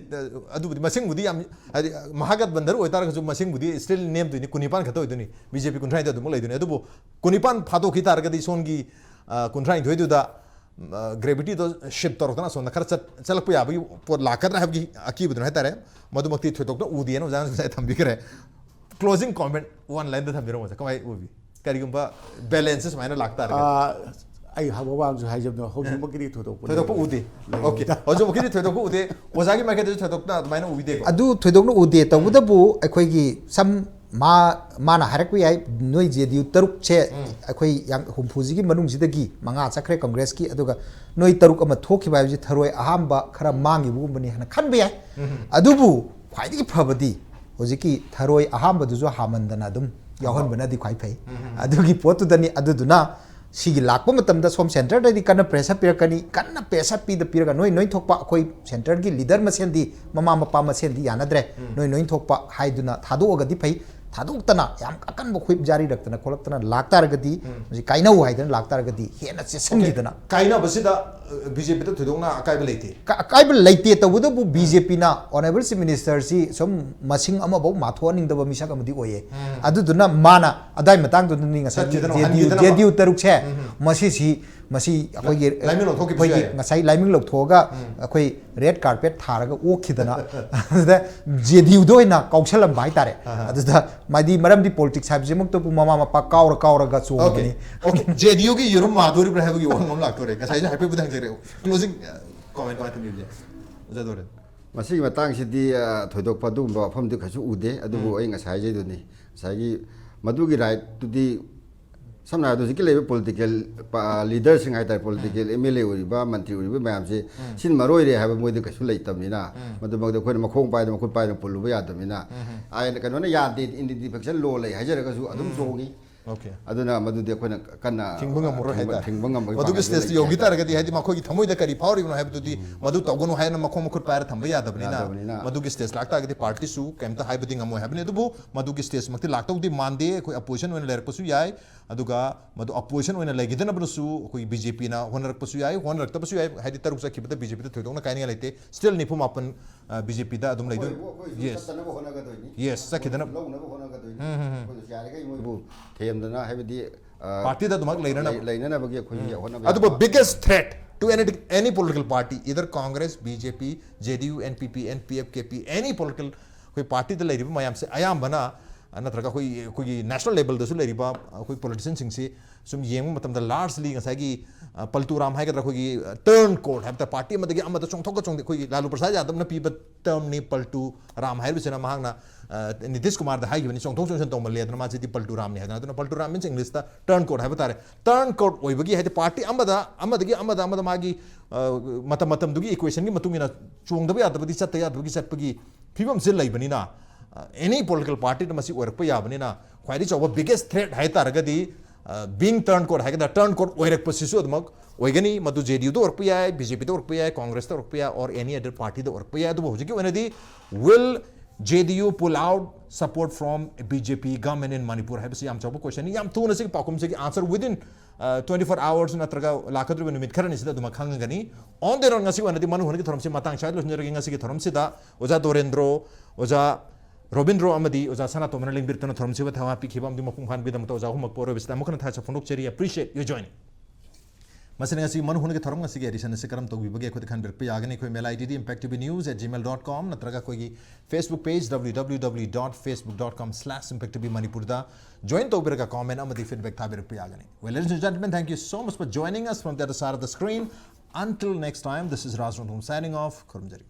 adu masing budi am haidi mahagadbandhan oi tar ga masing budi still name du ni kunipan khato du ni BJP kunthai da du lai du ni adu kunipan phado ki tar ga di son gi kunthai thoi du da gravity to shift to rokna so na khar chalak pa yabi por lakadra habgi aki budun hetare madhumakti thotok to udian jan sai thambi kare closing comment one line da thambiro mo kamai ubi karigumba balances maina lakta ai habo bang ju haijab no hoji makiri thotok po udi okay hoji makiri thotok po ude ozagi market thotok na maina ubi de adu thotok no ude tabuda bu akhoi gi sam mana harakwi ai noi JDU taruk che akhoi yang humfuji gi manung jidagi manga chakre congress ki aduga noi taruk ama thoki bai ji tharoi ahamba khara mangi bu bani hana khanbe ai adubu khwaidi gi phabadi hojiki tharoi ahamba du jo hamandana dum yahon bana di khwai phai adugi potu dani aduduna sigi lakpa matamda som center da di kana pressure pirakani kana pressure pi da piraga noi thokpa akhoi center gi leader masen di mama mapa masen di yanadre noi thokpa haiduna thadu ga di phai थादोक्तना याम अकन बखुइब जारी रखतना खोलक्तना लागतारगदी मजि काइनाउ हाइदन लागतारगदी हेना सेसनगिदना काइना बसिदा BJP तो थोदोंना अकाइबल लेते अकाइबल लेते तबुदो बु BJP ना honourable chief minister सी सम मसिंग अमा बौ माथोनिंग दब मिसा कमदि ओये अदुदुना माना अदाय मतांग दुनि ngasa JDU तरुक छे मसी अखोई लाइमिंग लौथोकी पई ngасai लाइमिंग लौथोगा अखोई रेड कार्पेट थारगा ओखिदना अदा JDU दोइना कौशलम बाय तारे अदुदा मादी मरम दि पॉलिटिक्स हाबजे मुक्त पु मामा मपा कावरा गा चोगनी ओके JDU की युरुम माधुरी ब्रहबु की वंगम लागतोरे ngасai जे हैप्पी बुदांग जेरे क्लोजिंग कमेंट बात मिलजे जदोरे मसी मतंग सिदि थोदोक पदु बफम दि खसु उदे अदुबु ओइ ngасai जे दुनि ngасai gi मधु की राइट टू दी समना दो सिकले पॉलिटिकल लीडर सिंग हाइता पॉलिटिकल MLA ओरिबा मंत्री ओरिबा मैम से सिन मरोय रे हाबा मोइदे कसु लैतमिना मदु मगदे खोन मखोंग पाइद मखुत पाइद पुलुबा यादमिना आय कनो ने यादे इंडिफेक्शन लो लै हाइजर कसु अदुम जोगी Okay. aduna madudi akhona kanna Thingba ngamuroi haida. thingba ngambai Madu ki stage yogi taragadi haidi makoi thamoi da kari power ibno haibdudi madu tawgonu haina makhom khut paira thamba yadabnina madu ki stage lakta agadi party su kemta haibdi ngamoi habne dubu madu ki stage makti lakta udi mande koi opposition wen ler pasu yai aduga madu opposition wen legidana bnusu koi BJP na honar pasu yai honar ta pasu yai haidi taruk sa khibata BJP ta thoidong na kaini lete still nipu mapan BJP da adum leidu yes yes sakidana themdana haibdi party da dumak leina bagi khoi hona aduba biggest threat to any political party either Congress BJP JDU NPP NPF KP any political koi party da leiriba mayam se ayam bana natraga koi national level da su leiriba koi politicians sing se sum yeng matam da largely ngasai gi paltu ram hai ga koi turn court have the party madagi amada chong thok chong koi lalu prasad yadav na pi term ni paltu ram hai bisena mahang Nitish Kumar da hai gi chong thok chong tong malia na ma di paltu ram ni ha na paltu ram means English da turn court have tare turn court oi bagi hai the party amada magi matam dugi equation gi matungina chong da yadav di chat yadav gi chat pagi phibam sil lai bani na any political party to masi work pa yabani na khwaidi chawa biggest threat hai taragadi being turn court hai da turn court oirak pasisu admak oigani madu JDU do work pa yai BJP do work pa yai Congress do work pa yai or any other party do work pa yai do hoji ki wenadi will JDU pull out support from BJP government in Manipur hai basi am chawa question yam tu na se pakum se answer within 24 hours na traga lakadru minute kharani sida duma khangani on the run ngasi wenadi manu honi ki thoram se matang chai lo njari ngasi ki thoram sida oja Dorendro oja Robindro amadi oja Sanatomba lingbir tana thoram se thawa pi khibam di mapung phan bidam to oja humak poro bista mukhan tha chapundok cheri appreciate you joining masane ngasi manu hone ke thoram ngasi ge edition se karam to bibage khode khan bir pe agani khoi mail id impacttvnews@gmail.com natraga khoi Facebook page www.facebook.com/impactvmanipur da join to bir ka comment amadi feedback tha bir pe agani well ladies and gentlemen thank you so much for joining us from the other side of the screen until next time this is Raj Nongthombam signing off khurumjari